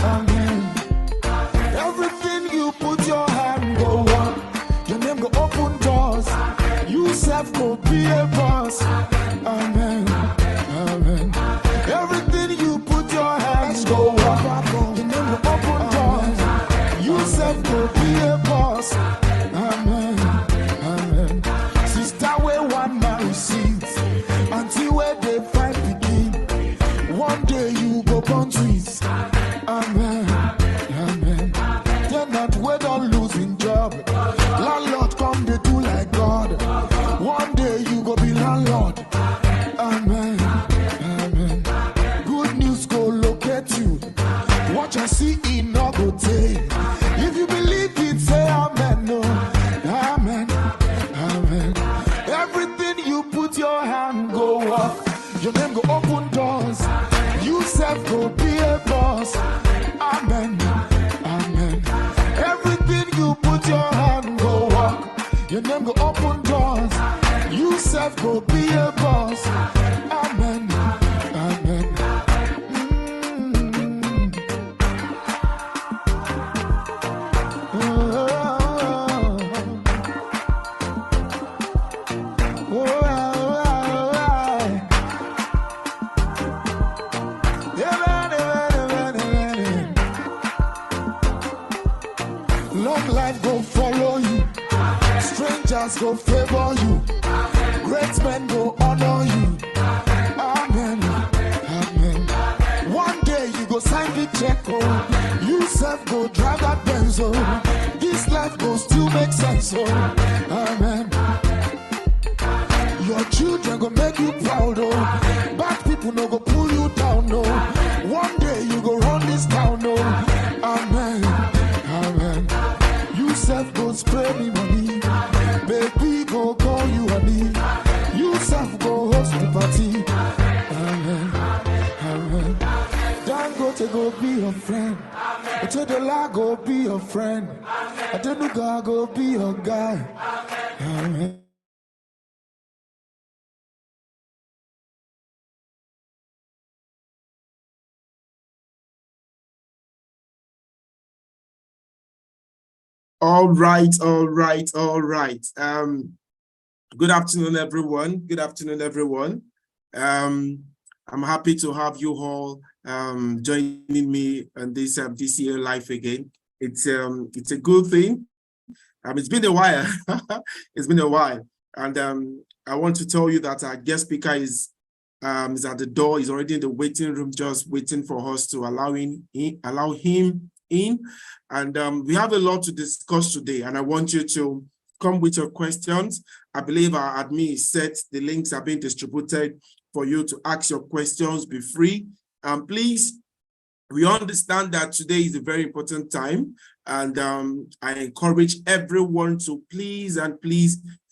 Amen. Everything you put your hand go on. Your name go open doors. You self go be a boss. Amen. Amen. Everything you put your hands go on. Your name go open doors. You self go be a boss. Amen. Amen. Sister, where one man receives until where they find begin. One day you go born twins. Amen. Amen. They're not where don't losing job. Landlord come they do like God. One day you go be landlord. Amen. Amen. Good news go locate you. Watch and see it not go take. If you believe it, say amen. No. Amen. Amen. Everything you put your hand go up. Your name go open doors. You self go be a boss. Amen. Amen. Everything you put your hand go up. Your name go open doors. You self go be a boss. Amen. Amen. Long life go follow you. Strangers go favor you. Great men go honor you. Amen. Amen. One day you go sign the check. Oh. You self go drive that Benz. Oh. This life go still make sense. Oh. Amen. Your children go make you proud. Oh. Bad people no go pull you down. No. One day you go run this town. No. Amen. Amen. You self go spray me money. Baby go call you honey. You self go host the party. Amen. Amen. Dangote go be your friend. Otedola go be your friend. Adenuga go be your guy. Amen. All right. Good afternoon, everyone. Good afternoon, everyone. I'm happy to have you all joining me on this year live again. It's a good thing. It's been a while. It's been a while, and I want to tell you that our guest speaker is at the door. He's already in the waiting room, just waiting for us to allow him in. And we have a lot to discuss today, and I want you to come with your questions. I believe our admin is set. The links are being distributed for you to ask your questions. Be free. Please, we understand that today is a very important time, and I encourage everyone to please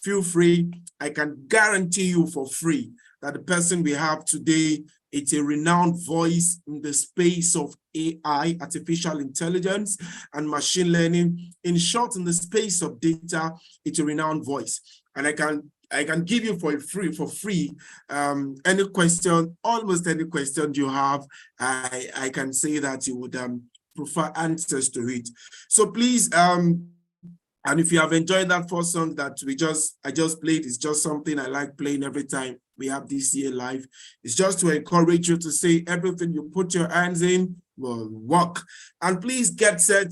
feel free. I can guarantee you for free that the person we have today, it's a renowned voice in the space of AI, artificial intelligence, and machine learning. In short, in the space of data, it's a renowned voice. And I can give you for free any question, almost any question you have. I can say that you would prefer answers to it. So please, and if you have enjoyed that first song that I just played, it's just something I like playing every time we have this year live. It's just to encourage you to say everything you put your hands in will work. And please get set,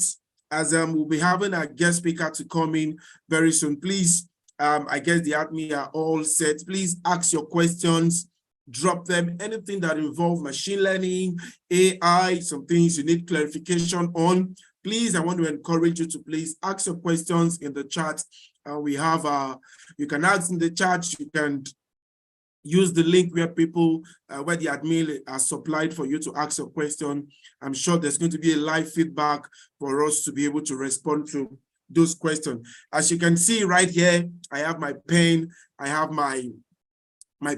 as we'll be having our guest speaker to come in very soon. Please, I guess the admin are all set. Please ask your questions, drop them, anything that involves machine learning, AI, some things you need clarification on. Please, I want to encourage you to please ask your questions in the chat. We have, you can ask in the chat, you can use the link where where the admin are supplied for you to ask a question. I'm sure there's going to be a live feedback for us to be able to respond to those questions. As you can see right here, I have my pen. I have my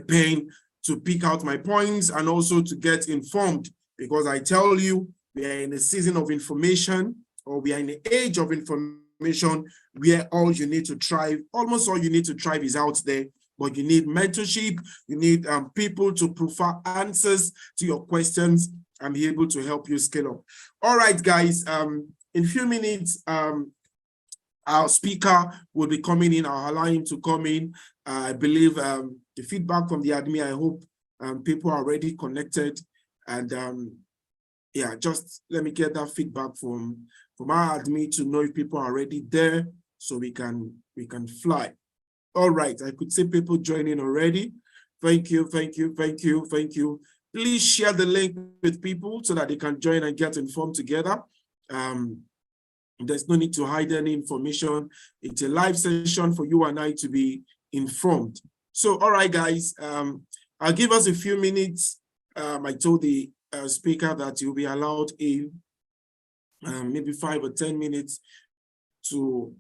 pen to pick out my points and also to get informed, because I tell you, we are in a season of information, or we are in the age of information where all you need to thrive, almost all you need to thrive is out there. But you need mentorship, you need people to provide answers to your questions. I'm able to help you scale up. All right, guys, in a few minutes, our speaker will be coming in. I'll allow him to come in. I believe the feedback from the admin, I hope people are already connected. And yeah, just let me get that feedback from our admin to know if people are already there so we can fly. All right, I could see people joining already. Thank you, thank you, thank you, thank you. Please share the link with people so that they can join and get informed together. There's no need to hide any information. It's a live session for you and I to be informed. So, all right, guys, I'll give us a few minutes. I told the speaker that you'll be allowed in maybe 5 or 10 minutes to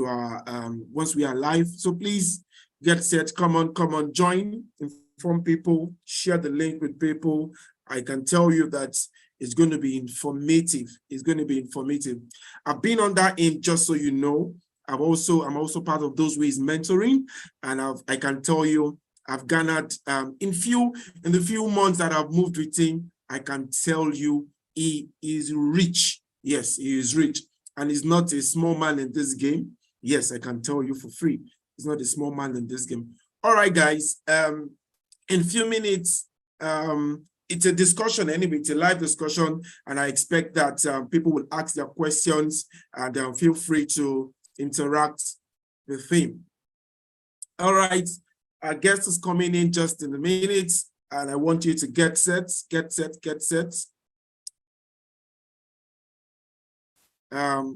our once we are live. So please get set. Come on, join, inform people, share the link with people. I can tell you that it's going to be informative. It's going to be informative. I've been on that aim, just so you know. I'm also part of those who is mentoring, and I can tell you I've garnered in the few months that I've moved with him. I can tell you he is rich. Yes, he is rich, and he's not a small man in this game. Yes, I can tell you for free. He's not a small man in this game. All right, guys. In a few minutes, it's a discussion anyway. It's a live discussion, and I expect that people will ask their questions, and feel free to interact with him. All right, our guest is coming in just in a minute, and I want you to get set.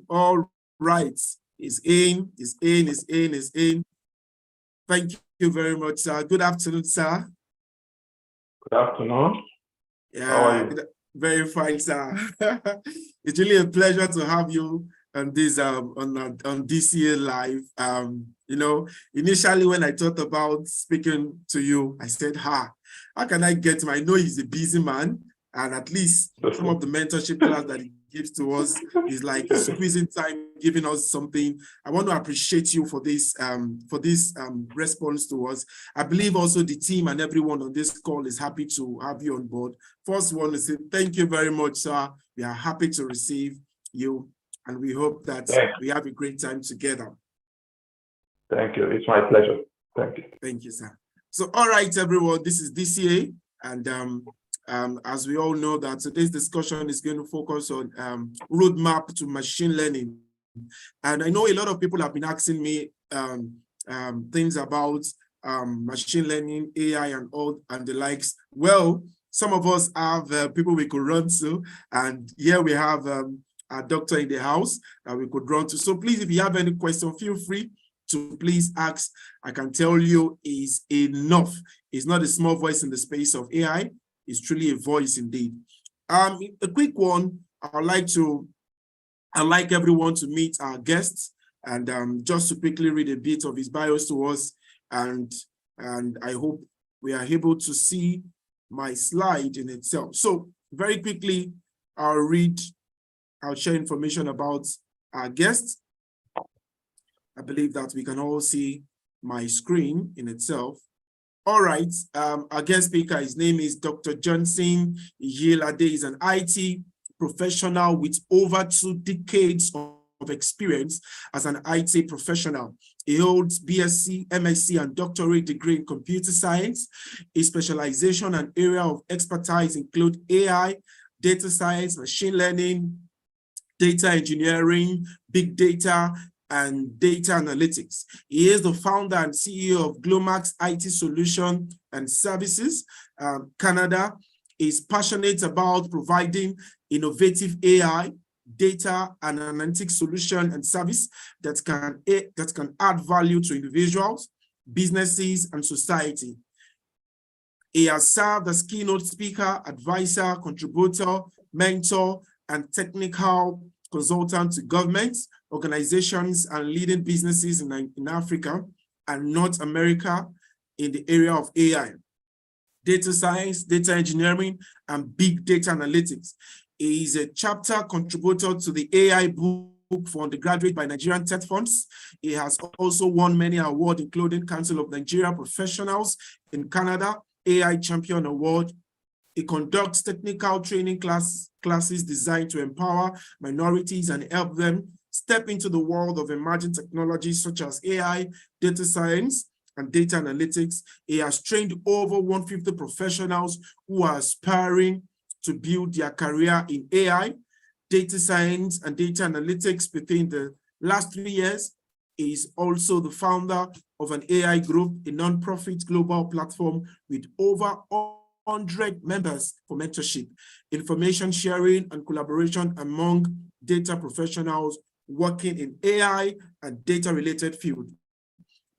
All right, is in. Thank you very much, sir. Good afternoon, sir. Good afternoon. Yeah, how are you? Very fine, sir. It's really a pleasure to have you on this on DCA Live. You know, initially when I thought about speaking to you, I said, how can I get him? I know he's a busy man, and at least some of the mentorship class that he gives to us is like squeezing time, giving us something. I want to appreciate you for this response to us. I believe also the team and everyone on this call is happy to have you on board. First, I want to say thank you very much, sir. We are happy to receive you, and we hope that we have a great time together. Thank you. It's my pleasure. Thank you. Thank you, sir. So, all right, everyone, this is DCA, and as we all know that today's discussion is going to focus on roadmap to machine learning. And I know a lot of people have been asking me things about machine learning, AI, and all and the likes. Well, some of us have people we could run to, and here we have a doctor in the house that we could run to. So please, if you have any question, feel free to please ask. I can tell you is enough. It's not a small voice in the space of AI. It's truly a voice indeed. A quick one. I'd like everyone to meet our guests, and just to quickly read a bit of his bios to us, and I hope we are able to see my slide in itself. So very quickly, I'll share information about our guests. I believe that we can all see my screen in itself. All right, our guest speaker, his name is Dr. Johnson Iyelade. Is an IT professional with over 2 decades of experience as an IT professional. He holds BSc, MSc, and doctorate degree in computer science. His specialization and area of expertise include AI, data science, machine learning, data engineering, big data, and data analytics. He is the founder and CEO of Glomax IT Solution and Services Canada. Is passionate about providing innovative AI, data, and analytics solution and service that can add value to individuals, businesses, and society. He has served as keynote speaker, advisor, contributor, mentor, and technical consultant to governments, organizations, and leading businesses in Africa and North America in the area of AI, data science, data engineering, and big data analytics. He is a chapter contributor to the AI book for undergraduate by Nigerian Tech Funds. He has also won many awards, including Council of Nigeria Professionals in Canada, AI Champion Award, It conducts technical training classes designed to empower minorities and help them step into the world of emerging technologies such as AI, data science, and data analytics. It has trained over 150 professionals who are aspiring to build their career in AI, data science, and data analytics within the last 3 years. He is also the founder of an AI group, a nonprofit global platform with over 100 members for mentorship, information sharing, and collaboration among data professionals working in AI and data-related fields.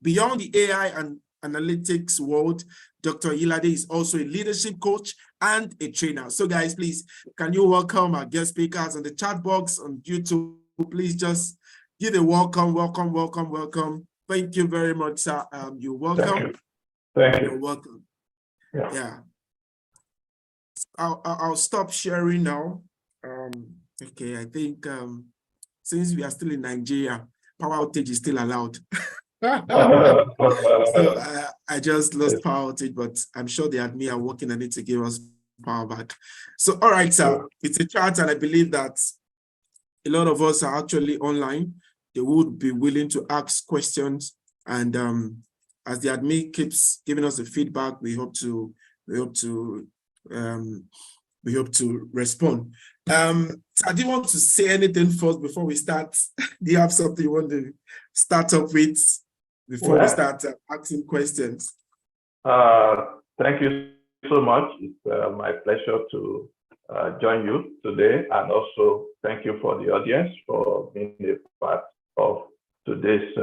Beyond the AI and analytics world, Dr. Oyelade is also a leadership coach and a trainer. So guys, please, can you welcome our guest speakers on the chat box on YouTube? Please just give a welcome. Thank you very much, sir. You're welcome. Thank you. You're welcome. Yeah. I'll stop sharing now. Okay, I think since we are still in Nigeria, power outage is still allowed. So I just lost power outage, but I'm sure the admin are working on it to give us power back. So, all right, sir, it's a chat, and I believe that a lot of us are actually online. They would be willing to ask questions, and as the admin keeps giving us the feedback, we hope to respond. I didn't want to say anything first before we start. Do you have something you want to start up with before we start asking questions? Thank you so much. It's my pleasure to join you today, and also thank you for the audience for being a part of today's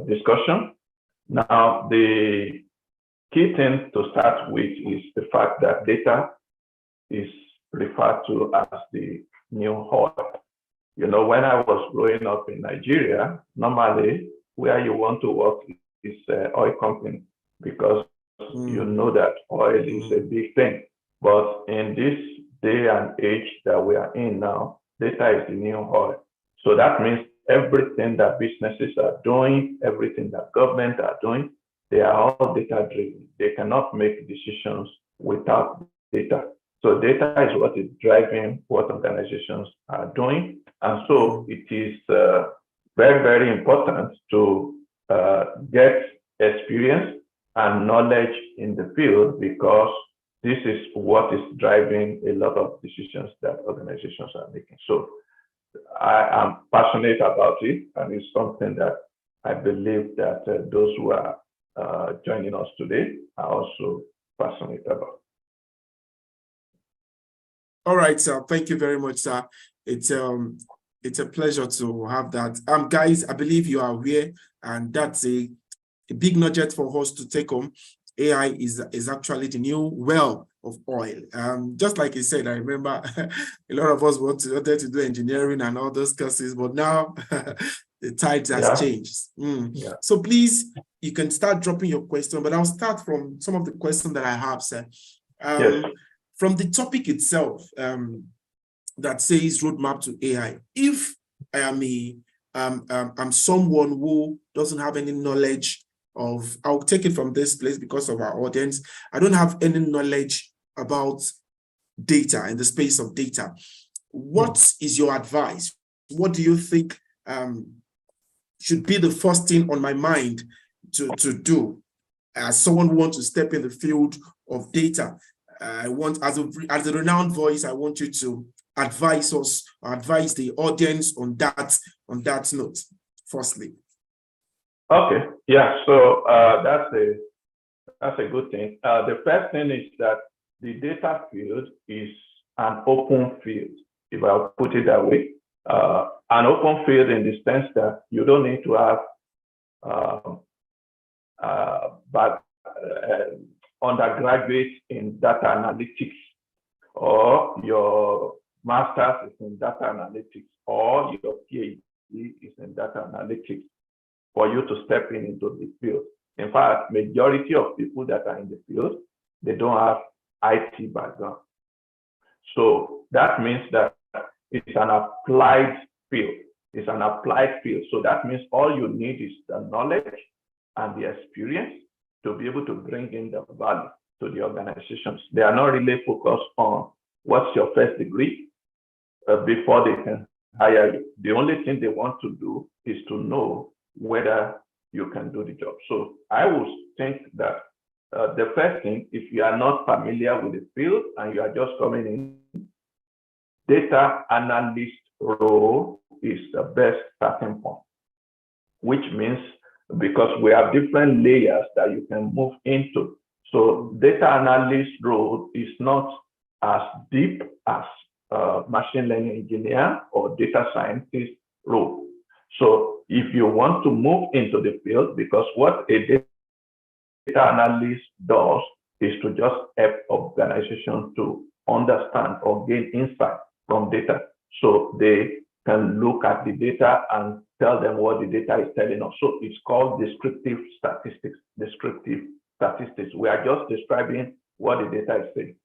discussion. Now, the key thing to start with is the fact that data is referred to as the new oil. You know, when I was growing up in Nigeria, normally where you want to work is an oil company, because you know that oil is a big thing. But in this day and age that we are in now, data is the new oil. So that means everything that businesses are doing, everything that government are doing, they are all data driven. They cannot make decisions without data. So data is what is driving what organizations are doing. And so it is very, very important to get experience and knowledge in the field, because this is what is driving a lot of decisions that organizations are making. So I am passionate about it, and it's something that I believe that those who are joining us today are also passionate about. All right, sir. Thank you very much, sir. It's a pleasure to have that. Guys, I believe you are aware, and that's a big nugget for us to take home. AI is actually the new well of oil. Just like you said, I remember a lot of us wanted to do engineering and all those courses, but now the tides has changed. So please, you can start dropping your question, but I'll start from some of the questions that I have, sir. From the topic itself, that says roadmap to AI. If I am I'm someone who doesn't have any knowledge of, I'll take it from this place because of our audience. I don't have any knowledge about data, in the space of data. What is your advice? What do you think should be the first thing on my mind to do as someone who wants to step in the field of data? I want, as a renowned voice, I want you to advise us, advise the audience on that note, firstly. Okay, yeah, so that's a good thing. The first thing is that the data field is an open field, if I'll put it that way. An open field in the sense that you don't need to have undergraduate in data analytics, or your master's is in data analytics, or your PhD is in data analytics for you to step into the field. In fact, majority of people that are in the field, they don't have IT background. So that means that it's an applied field. It's an applied field. So that means all you need is the knowledge and the experience to be able to bring in the value. to the organizations. They are not really focused on what's your first degree before they can hire you. The only thing they want to do is to know whether you can do the job. So I would think that the first thing, if you are not familiar with the field and you are just coming in, data analyst role is the best starting point, which means because we have different layers that you can move into. So data analyst role is not as deep as machine learning engineer or data scientist role. So if you want to move into the field, because what a data analyst does is to just help organizations to understand or gain insight from data. So they can look at the data and tell them what the data is telling us. So it's called descriptive statistics. Descriptive statistics. We are just describing what the data is saying.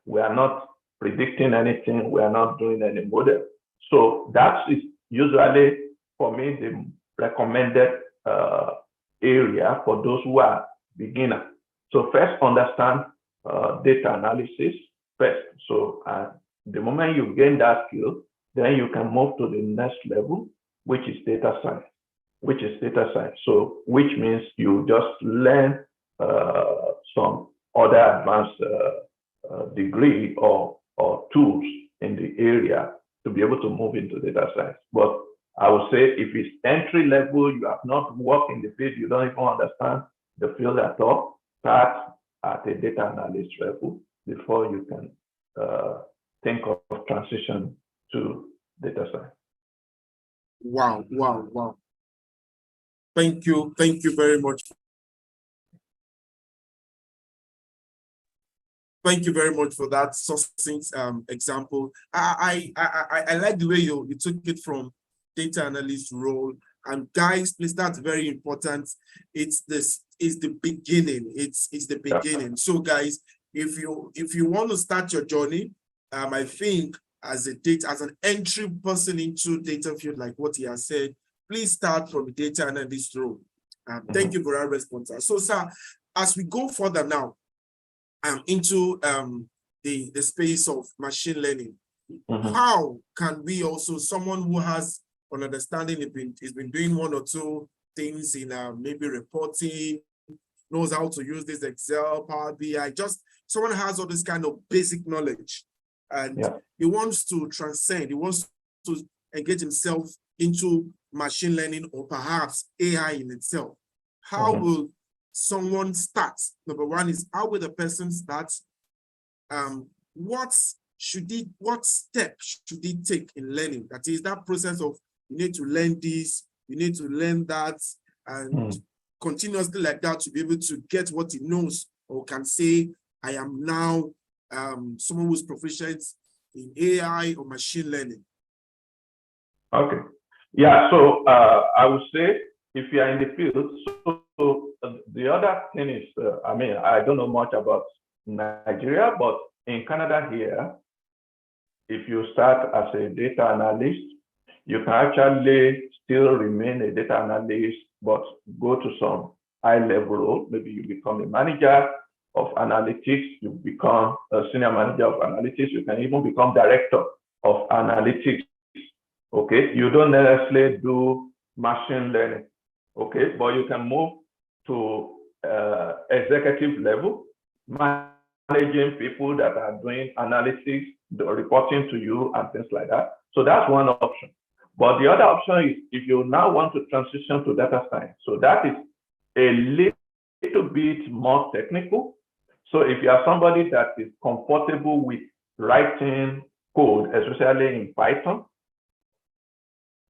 We are not predicting anything. We are not doing any model. So that is usually, for me, the recommended area for those who are beginners. So first, understand data analysis first. So the moment you gain that skill, then you can move to the next level, which is data science. So which means you just learn some other advanced degree or tools in the area to be able to move into data science. But I would say if it's entry level, you have not worked in the field, you don't even understand the field at all, start at a data analyst level before you can think of transition to data science. Wow. Thank you very much. Thank you very much for that succinct example. I like the way you took it from data analyst role. And guys, please, that's very important. It's the beginning. It's the beginning. So guys, if you want to start your journey, I think as an entry person into data field, like what he has said, please start from the data analyst role. Thank you for that response. So sir, as we go further now, into the space of machine learning, how can we also, someone who has an understanding, has been doing one or two things in maybe reporting, knows how to use this Excel, Power BI, just someone has all this kind of basic knowledge, and he wants to transcend, he wants to engage himself into machine learning or perhaps AI in itself. How will someone start? Number one is, how will the person start? What step should he take in learning? That is that process of, you need to learn this, you need to learn that, and continuously like that to be able to get what he knows or can say, I am now someone who's proficient in AI or machine learning. Okay. Yeah, so I would say if you are in the field, so the other thing is, I mean, I don't know much about Nigeria, but in Canada here, if you start as a data analyst, you can actually still remain a data analyst, but go to some high-level role. Maybe you become a manager of analytics, you become a senior manager of analytics, you can even become director of analytics. Okay, you don't necessarily do machine learning. Okay, but you can move to executive level, managing people that are doing analytics, reporting to you and things like that. So that's one option. But the other option is if you now want to transition to data science. So that is a little bit more technical. So if you are somebody that is comfortable with writing code, especially in Python,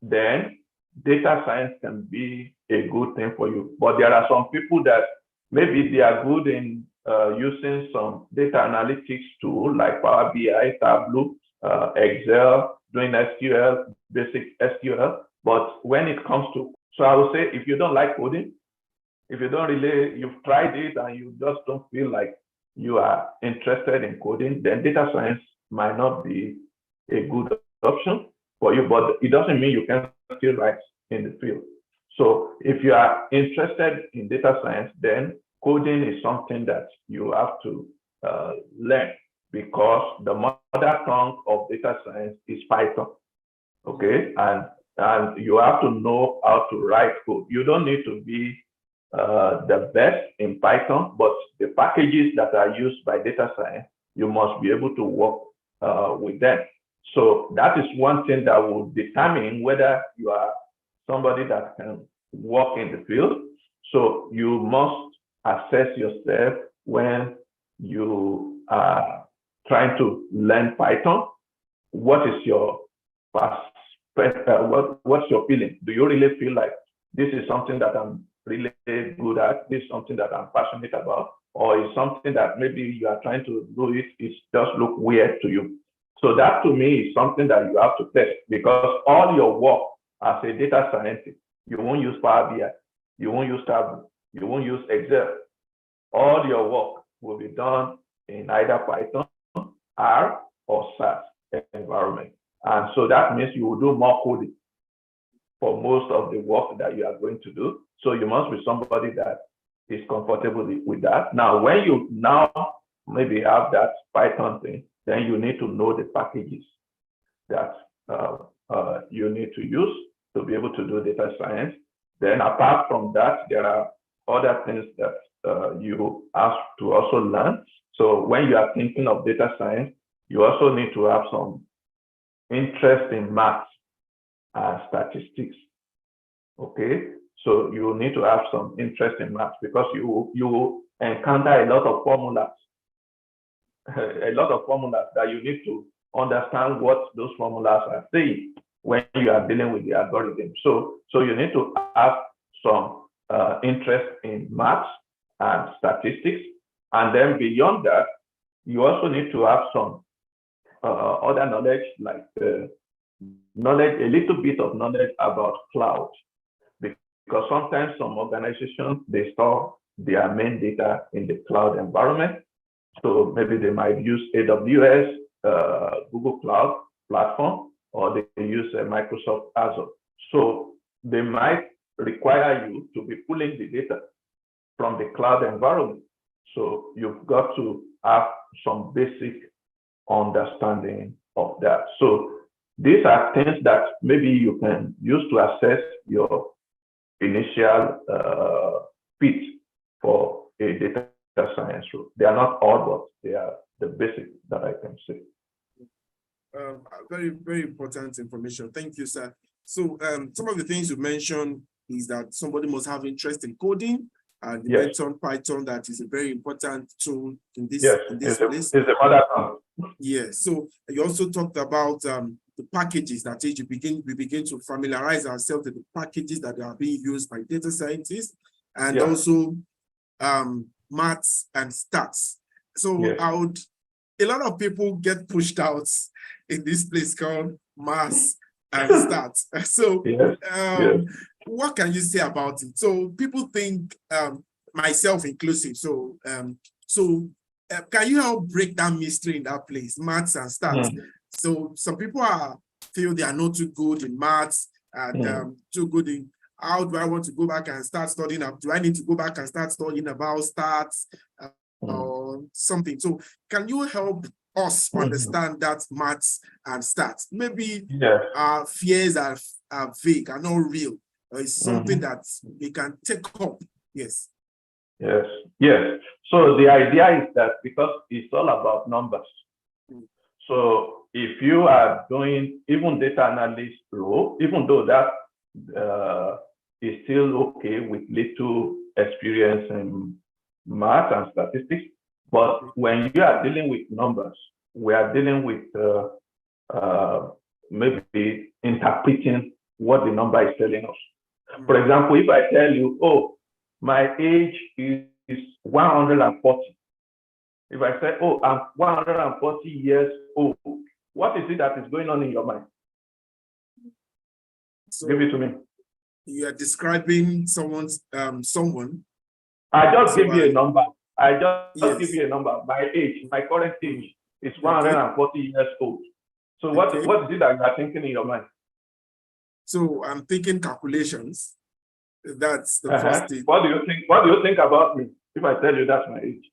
then data science can be a good thing for you. But there are some people that maybe they are good in using some data analytics tool like Power BI, Tableau, Excel, doing SQL, basic SQL. But when it comes to, so I would say if you don't like coding, if you don't really, you've tried it and you just don't feel like you are interested in coding, then data science might not be a good option for you, but it doesn't mean you can still write in the field. So if you are interested in data science, then coding is something that you have to learn, because the mother tongue of data science is Python. Okay, and you have to know how to write code. You don't need to be the best in Python, but the packages that are used by data science, you must be able to work with them. So that is one thing that will determine whether you are somebody that can work in the field. So you must assess yourself when you are trying to learn Python. What is your what's your feeling? Do you really feel like this is something that I'm really good at? This is something that I'm passionate about? Or is something that maybe you are trying to do it just look weird to you? So that to me is something that you have to test, because all your work as a data scientist, you won't use Power BI, you won't use Tableau, you won't use Excel. All your work will be done in either Python, R, or SAS environment. And so that means you will do more coding for most of the work that you are going to do. So you must be somebody that is comfortable with that. Now, when you now maybe have that Python thing, then you need to know the packages that you need to use to be able to do data science. Then apart from that, there are other things that you have to also learn. So when you are thinking of data science, you also need to have some interest in maths and statistics. Okay, so you need to have some interest in maths, because you encounter a lot of formulas, that you need to understand what those formulas are saying when you are dealing with the algorithm. So you need to have some interest in maths and statistics, and then beyond that, you also need to have some other knowledge, like knowledge, a little bit of knowledge about cloud, because sometimes some organizations, they store their main data in the cloud environment. So maybe they might use AWS, Google Cloud Platform, or they use Microsoft Azure. So they might require you to be pulling the data from the cloud environment. So you've got to have some basic understanding of that. So these are things that maybe you can use to assess your initial fit for a data science role. They are not all, but they are the basic that I can say. Very, very important information. Thank you, sir. So some of the things you mentioned is that somebody must have interest in coding, and you mentioned Python, that is a very important tool in this, place. It's a mother tongue. Yes. So you also talked about the packages, that is, we begin to familiarize ourselves with the packages that are being used by data scientists, and also maths and stats. So a lot of people get pushed out in this place called maths and stats. So what can you say about it? So people think, myself inclusive, so can you help break that mystery in that place, maths and stats? So some people feel they are not too good in maths and too good in, how do I want to go back and start studying? Do I need to go back and start studying about stats or something? So can you help us understand that maths and stats? Maybe our fears are vague, are not real. It's something that we can take up. Yes. So the idea is that because it's all about numbers. So if you are doing even data analyst role, even though that is still okay with little experience in math and statistics, but when you are dealing with numbers, we are dealing with maybe interpreting what the number is telling us. For example, if I tell you, oh, my age is 140. If I say, oh, I'm 140 years old, what is it that is going on in your mind? So give it to me. You are describing someone. I just give you a number. I just give you a number. My age, my current age is 140 years old. So what is it that you are thinking in your mind? So I'm thinking calculations. That's the first thing. What do you think? What do you think about me if I tell you that's my age?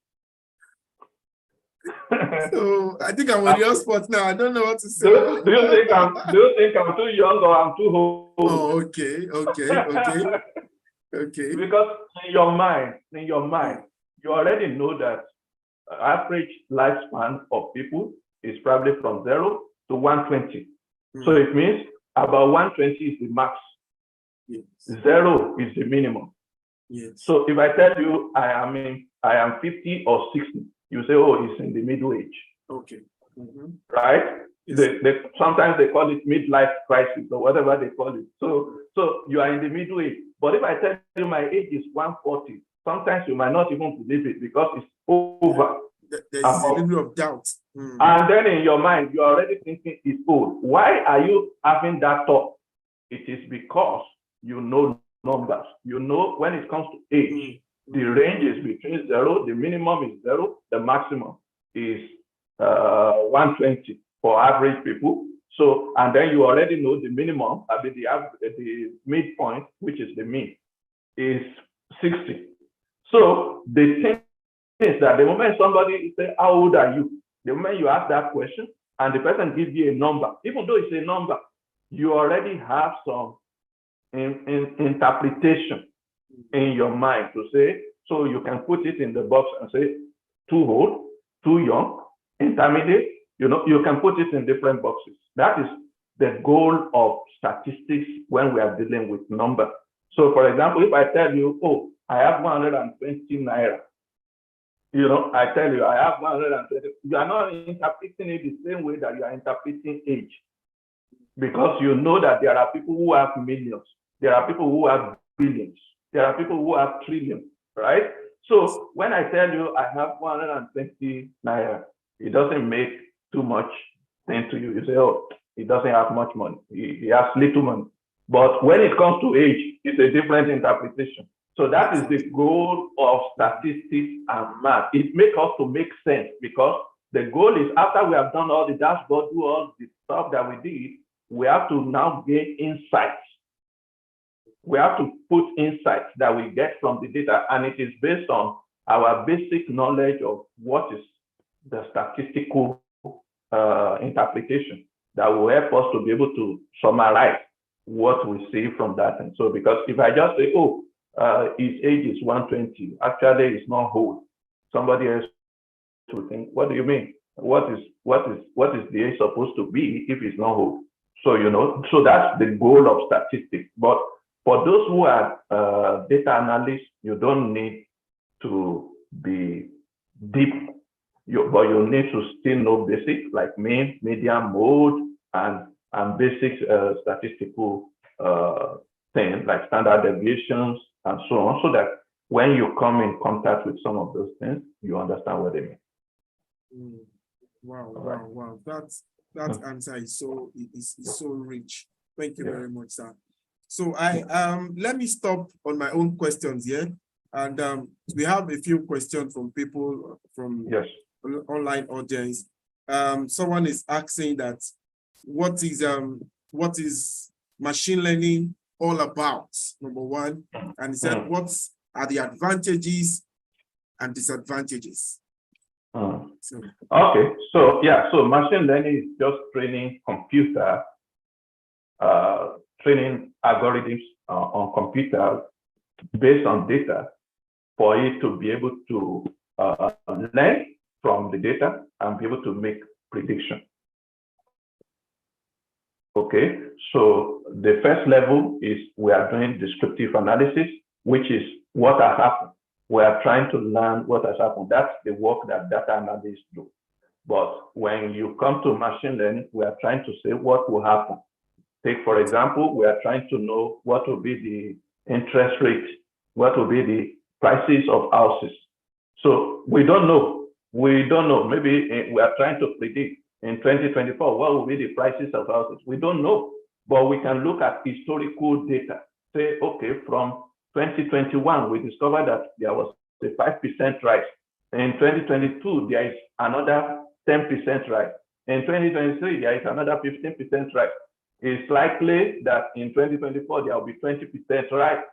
So I think I'm on your spot now. I don't know what to say. Do you think I'm too young or I'm too old? Oh, okay. Because in your mind, you already know that average lifespan of people is probably from 0 to 120. So it means about 120 is the max. Yes. 0 is the minimum. Yes. So if I tell you I am 50 or 60, you say, oh, it's in the middle age. Okay. Right? Yes. Sometimes they call it midlife crisis or whatever they call it. So you are in the middle age. But if I tell you my age is 140, sometimes you might not even believe it because it's over. There's a little bit of doubt. And then in your mind, you're already thinking it's old. Why are you having that thought? It is because you know numbers. You know when it comes to age, the range is between 0, the minimum is 0, the maximum is 120 for average people. So, and then you already know the minimum, the midpoint, which is the mean, is 60. So the thing is that the moment somebody says, how old are you? The moment you ask that question and the person gives you a number, even though it's a number, you already have some interpretation in your mind to say, so you can put it in the box and say, too old, too young, intermediate, you can put it in different boxes. That is the goal of statistics when we are dealing with numbers. So for example, if I tell you, oh, I have 120 naira, I tell you, I have 120, you are not interpreting it the same way that you are interpreting age. Because you know that there are people who have millions, there are people who have billions, there are people who have trillions, right? So when I tell you I have 120 naira, it doesn't make too much sense to you. You say, oh, he doesn't have much money. He has little money. But when it comes to age, it's a different interpretation. So that is the goal of statistics and math. It makes us to make sense because the goal is after we have done all the dashboard, do all the stuff that we did, we have to now gain insights. We have to put insights that we get from the data, and it is based on our basic knowledge of what is the statistical interpretation that will help us to be able to summarize what we see from that. And so, because if I just say, oh, his age is 120, actually it's not old. Somebody else will think, what do you mean? What is the age supposed to be if it's not old? So, so that's the goal of statistics. But for those who are data analysts, you don't need to be deep, but you need to still know basic like mean, median, mode, and basic statistical things like standard deviations and so on, so that when you come in contact with some of those things, you understand what they mean. Wow. That answer is so rich. Thank you very much, sir. So let me stop on my own questions here, and we have a few questions from people from online audience. Someone is asking that what is machine learning all about? Number one, and he said, what are the advantages and disadvantages? Okay, so machine learning is just training computer, training algorithms on computer based on data for it to be able to learn from the data and be able to make prediction. Okay, so the first level is we are doing descriptive analysis, which is what has happened. We are trying to learn what has happened. That's the work that data analysts do. But when you come to machine learning, we are trying to say what will happen. Take, for example, we are trying to know what will be the interest rate, what will be the prices of houses. So we don't know. Maybe we are trying to predict in 2024, what will be the prices of houses? We don't know, but we can look at historical data. Say, okay, from 2021, we discovered that there was a 5% rise. In 2022, there is another 10% rise. In 2023, there is another 15% rise. It's likely that in 2024, there will be 20% rise.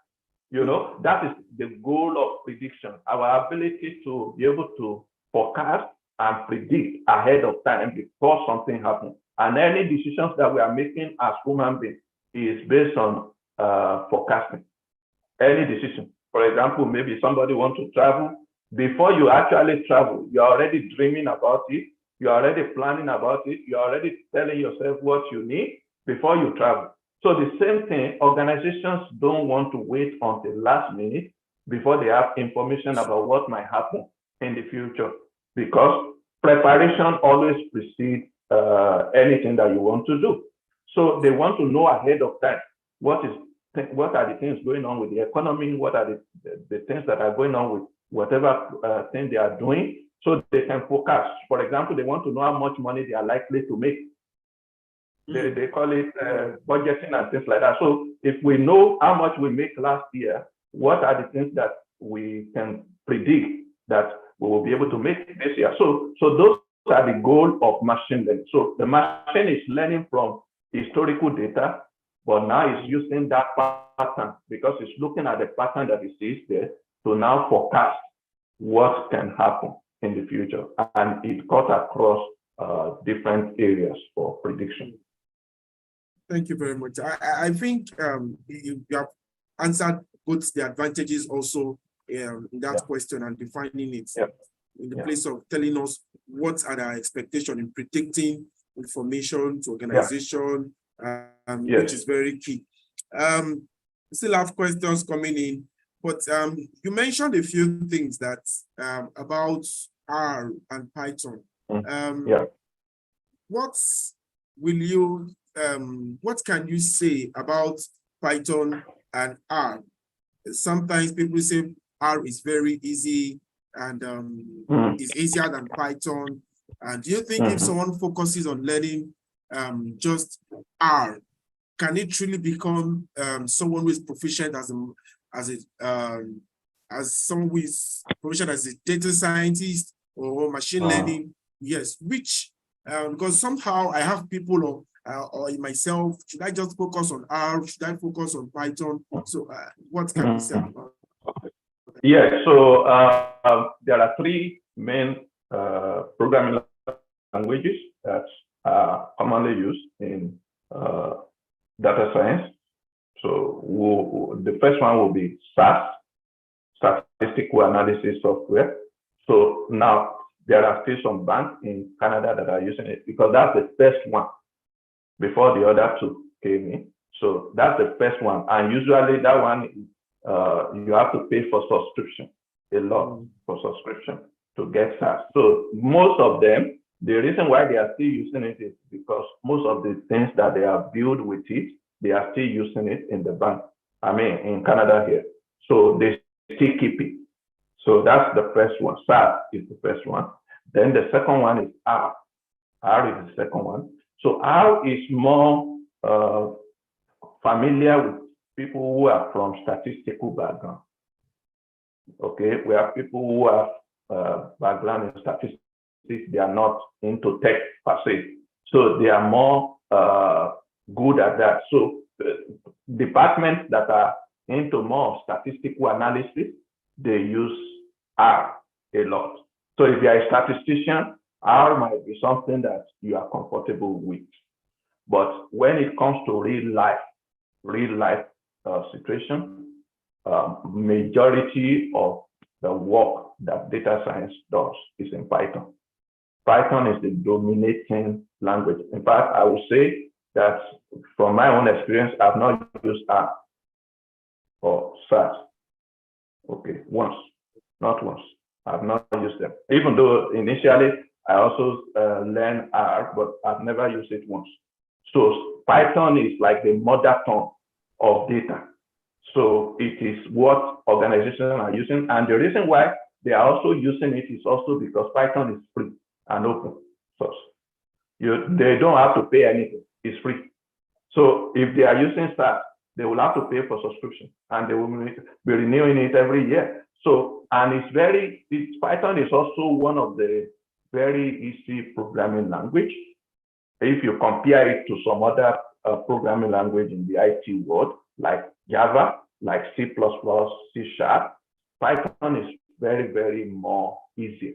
That is the goal of prediction, our ability to be able to forecast and predict ahead of time before something happens. And any decisions that we are making as human beings is based on forecasting. Any decision. For example, maybe somebody wants to travel. Before you actually travel, you're already dreaming about it. You're already planning about it. You're already telling yourself what you need before you travel. So the same thing, organizations don't want to wait until last minute before they have information about what might happen in the future, because preparation always precedes anything that you want to do. So they want to know ahead of time what are the things going on with the economy, what are the things that are going on with whatever thing they are doing, so they can forecast. For example, they want to know how much money they are likely to make. They call it budgeting and things like that. So if we know how much we make last year, what are the things that we can predict that we will be able to make this year? So those are the goal of machine learning. So the machine is learning from historical data, but now it's using that pattern because it's looking at the pattern that it sees there to now forecast what can happen in the future. And it cuts across different areas for prediction. Thank you very much. I think you have answered both the advantages also in that question and defining it in the place of telling us what are our expectations in predicting information to organization, which is very key. Still have questions coming in, but you mentioned a few things that about R and Python. What can you say about Python and R? Sometimes people say R is very easy and is easier than Python. And do you think if someone focuses on learning just R, can it truly become someone who is proficient as someone who is proficient as a data scientist or machine learning? Yes, which because somehow I have people or myself, should I just focus on R? Should I focus on Python? So what can you say about that? Yeah, so there are three main programming languages that are commonly used in data science. So the first one will be SAS, Statistical Analysis Software. So now there are still some banks in Canada that are using it because that's the first one before the other two came in. So that's the first one. And usually that one, you have to pay for subscription, a lot for subscription to get SAS. So most of them, the reason why they are still using it is because most of the things that they have built with it, they are still using it in the bank. I mean, in Canada here. So they still keep it. So that's the first one. SAS is the first one. Then the second one is R. R is the second one. So R is more familiar with people who are from statistical background. Okay, we have people who have background in statistics. They are not into tech per se. So they are more good at that. So departments that are into more statistical analysis, they use R a lot. So if you are a statistician, R might be something that you are comfortable with. But when it comes to real life situation, majority of the work that data science does is in Python. Python is the dominating language. In fact, I would say that from my own experience, I've not used R or SAS. Okay, not once. I've not used them. Even though initially I also learned R, but I've never used it once. So Python is like the mother tongue of data. So it is what organizations are using. And the reason why they are also using it is also because Python is free and open source. They don't have to pay anything. It's free. So if they are using SAS, they will have to pay for subscription and they will be renewing it every year. So, and Python is also one of the very easy programming language. If you compare it to some other programming language in the IT world, like Java, like C++, C#, Python is very, very more easy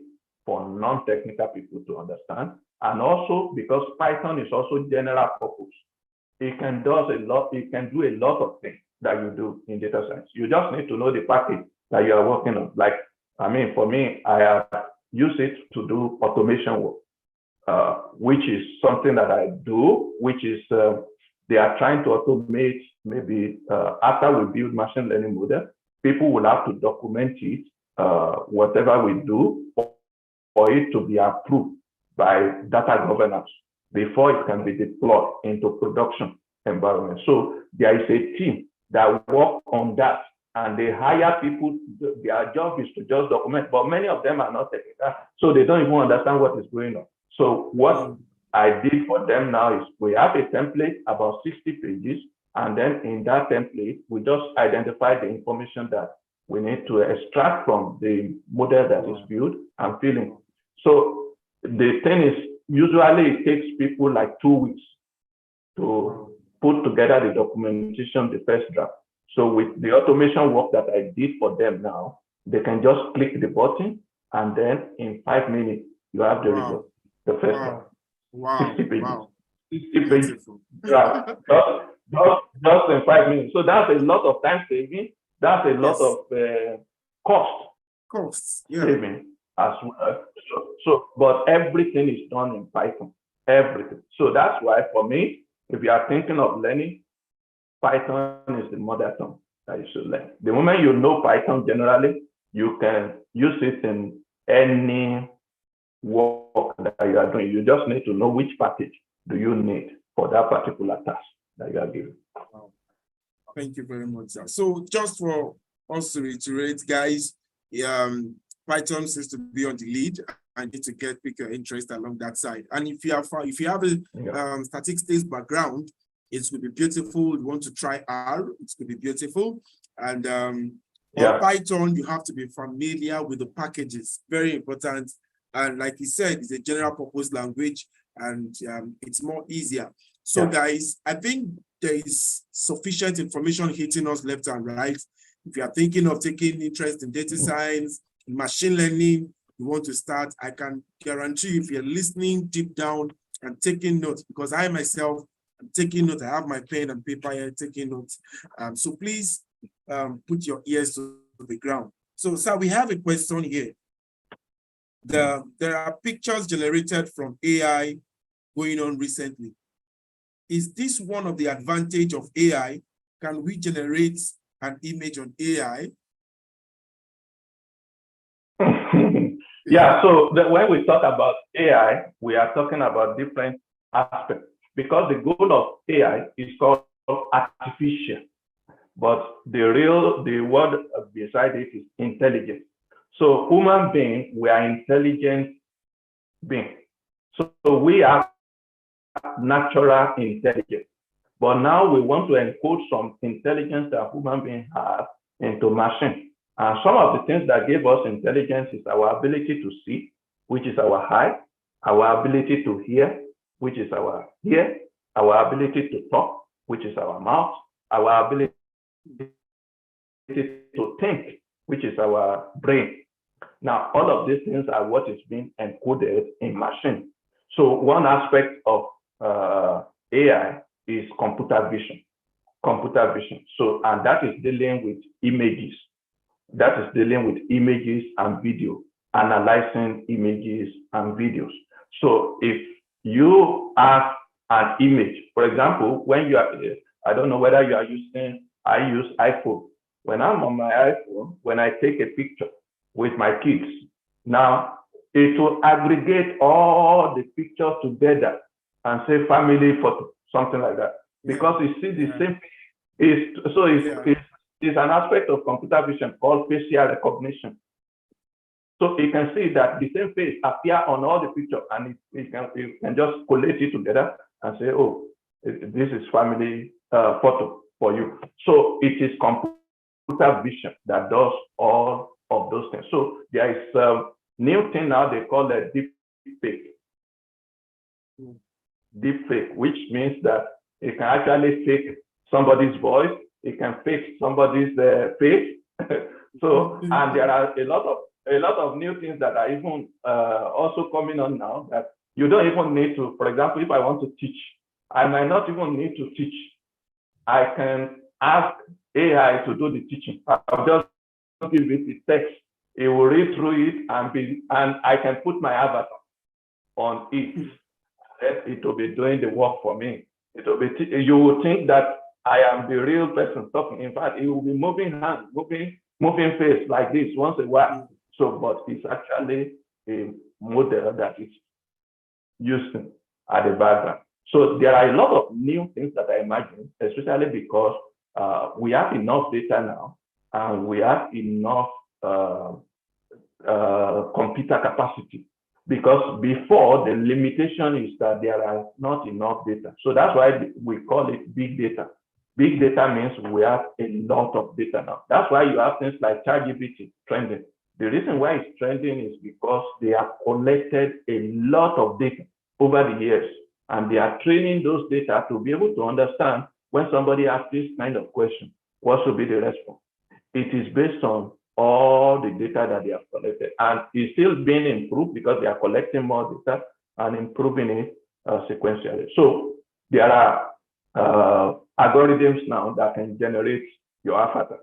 for non-technical people to understand. And also because Python is also general purpose. It can do a lot of things that you do in data science. You just need to know the package that you are working on. Like, I mean, for me, I have used it to do automation work, which is something that I do, which is they are trying to automate maybe after we build machine learning model, people will have to document it, whatever we do, for it to be approved by data governance before it can be deployed into production environment. So there is a team that work on that, and they hire people. Their job is to just document, but many of them are not technical, so they don't even understand what is going on. So what I did for them now is we have a template about 60 pages, and then in that template, we just identify the information that we need to extract from the model that is built and fill in. So the thing is, usually it takes people like 2 weeks to put together the documentation, the first draft. So with the automation work that I did for them now, they can just click the button, and then in 5 minutes, you have the result, the first draft. Wow. 60 pages. Wow. 60 pages. Yeah. Just in 5 minutes. So that's a lot of time saving. That's a lot of costs saving as well. But everything is done in Python. Everything. So that's why for me, if you are thinking of learning, Python is the mother tongue that you should learn. The moment you know Python generally, you can use it in any work that you are doing. You just need to know which package do you need for that particular task that you are given. Wow. Thank you very much, sir. So just for us to reiterate, guys, Python seems to be on the lead. I need to pick your interest along that side. And if you have a statistics background, it would be beautiful. You want to try R, it could be beautiful. And for Python, you have to be familiar with the packages. Very important. And like you said, it's a general purpose language, and it's more easier. So guys, I think there is sufficient information hitting us left and right. If you are thinking of taking interest in data science, in machine learning, you want to start, I can guarantee if you're listening deep down and taking notes, because I myself am taking notes. I have my pen and paper here taking notes. So please put your ears to the ground. So, sir, we have a question here. There are pictures generated from AI going on recently. Is this one of the advantage of AI? Can we generate an image on AI? Yeah, so when we talk about AI, we are talking about different aspects, because the goal of AI is called artificial, but the word beside it is intelligent. So human beings, we are intelligent beings. So we are natural intelligence. But now we want to encode some intelligence that human beings have into machine. And some of the things that give us intelligence is our ability to see, which is our eye, our ability to hear, which is our ear, our ability to talk, which is our mouth, our ability to think, which is our brain. Now, all of these things are what is being encoded in machine. So one aspect of AI is computer vision. So, and that is dealing with images. That is dealing with images and video, analyzing images and videos. So if you have an image, for example, when you are, I don't know whether you are using, I use iPhone. When I'm on my iPhone, when I take a picture with my kids, now it will aggregate all the pictures together and say family photo, something like that. Because you see the same, it's an aspect of computer vision called facial recognition. So you can see that the same face appear on all the pictures, and you can just collate it together and say, oh, this is family photo for you. So it is computer vision that does all of those things. So there is a new thing now they call a deep fake. Deep fake, which means that it can actually fake somebody's voice, it can fake somebody's face. So, and there are a lot of a lot of new things that are even also coming on now that you don't even need to, for example, if I want to teach, I might not even need to teach. I can ask AI to do the teaching. I'll just give it the text. It will read through it and I can put my avatar on it. It will be doing the work for me. It will be. You will think that I am the real person talking. In fact, it will be moving hands, moving face like this once a while. So, but it's actually a model that is using at the background. So there are a lot of new things that I imagine, especially because we have enough data now, and we have enough computer capacity. Because before, the limitation is that there are not enough data. So that's why we call it big data. Big data means we have a lot of data now. That's why you have things like ChatGPT trending. The reason why it's trending is because they have collected a lot of data over the years, and they are training those data to be able to understand when somebody asks this kind of question, what should be the response? It is based on all the data that they have collected, and it's still being improved because they are collecting more data and improving it sequentially. So there are algorithms now that can generate your avatar,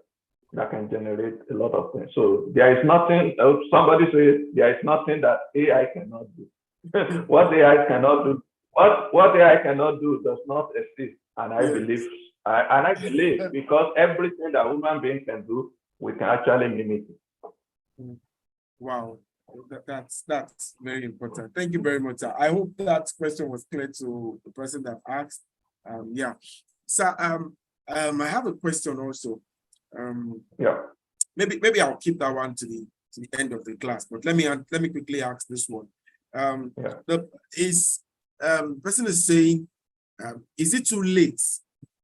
that can generate a lot of things. So there is nothing, somebody says there is nothing that AI cannot do. What AI cannot do, what AI cannot do does not exist. And I believe, because everything that human being can do, we can actually mimic it. Wow, that's very important. Thank you very much, sir. I hope that question was clear to the person that asked. Yeah, so I have a question also. Yeah. Maybe I'll keep that one to the end of the class, but let me quickly ask this one. The person is saying, is it too late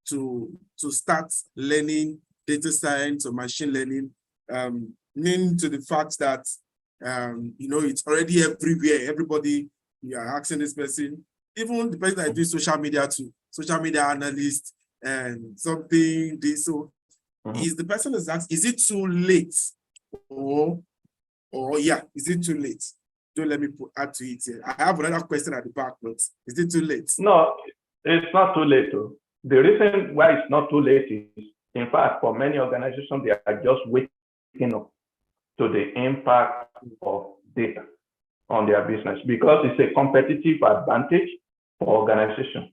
to start learning data science or machine learning, meaning to the fact that it's already everywhere. Everybody, you are asking this person, even the person that is doing social media too, social media analyst and something. So is the person is asked, is it too late, or is it too late? Don't let me add to it here. I have another question at the back, but is it too late? No, it's not too late. The reason why it's not too late is, in fact, for many organizations, they are just waking up to the impact of data on their business, because it's a competitive advantage for organizations.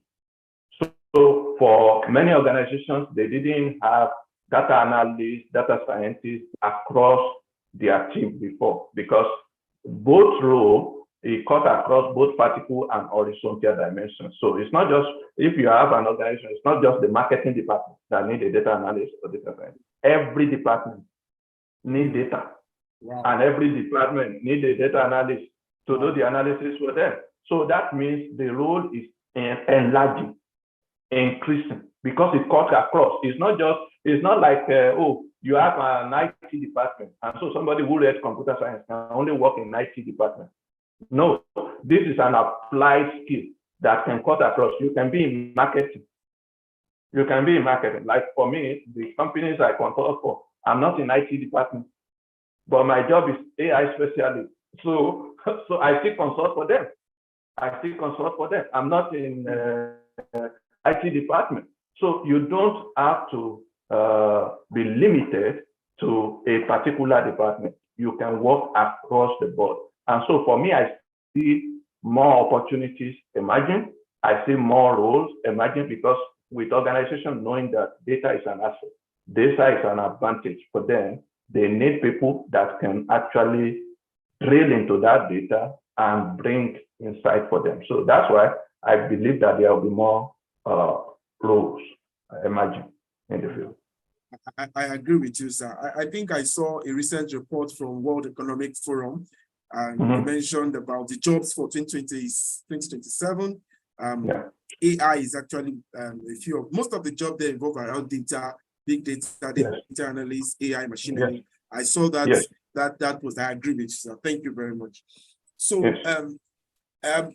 So for many organizations, they didn't have data analysts, data scientists across their team before, because both roles, it cut across both vertical and horizontal dimensions. So it's not just, if you have an organization, it's not just the marketing department that need a data analyst or data scientist. Every department needs data. Wow. And every department needs a data analyst to do the analysis for them. So that means the role is enlarging, increasing, because it cuts across. It's not like, you have an IT department, and so somebody who reads computer science can only work in IT department. No, this is an applied skill that can cut across. You can be in marketing. You can be in marketing. Like for me, the companies I consult for, I'm not in IT department, but my job is AI specialist. So I still consult for them. I'm not in IT department. So you don't have to be limited to a particular department. You can work across the board. And so for me, I see more opportunities emerging. I see more roles emerging, because with organizations knowing that data is an asset, data is an advantage for them, they need people that can actually drill into that data and bring insight for them. So that's why I believe that there will be more roles emerging in the field. I agree with you, sir. I think I saw a recent report from World Economic Forum, and you mentioned about the jobs for 2027. AI is actually most of the jobs they involve around data, big data, data analysts, AI, machine learning. I saw that I agree with you, sir. Thank you very much. So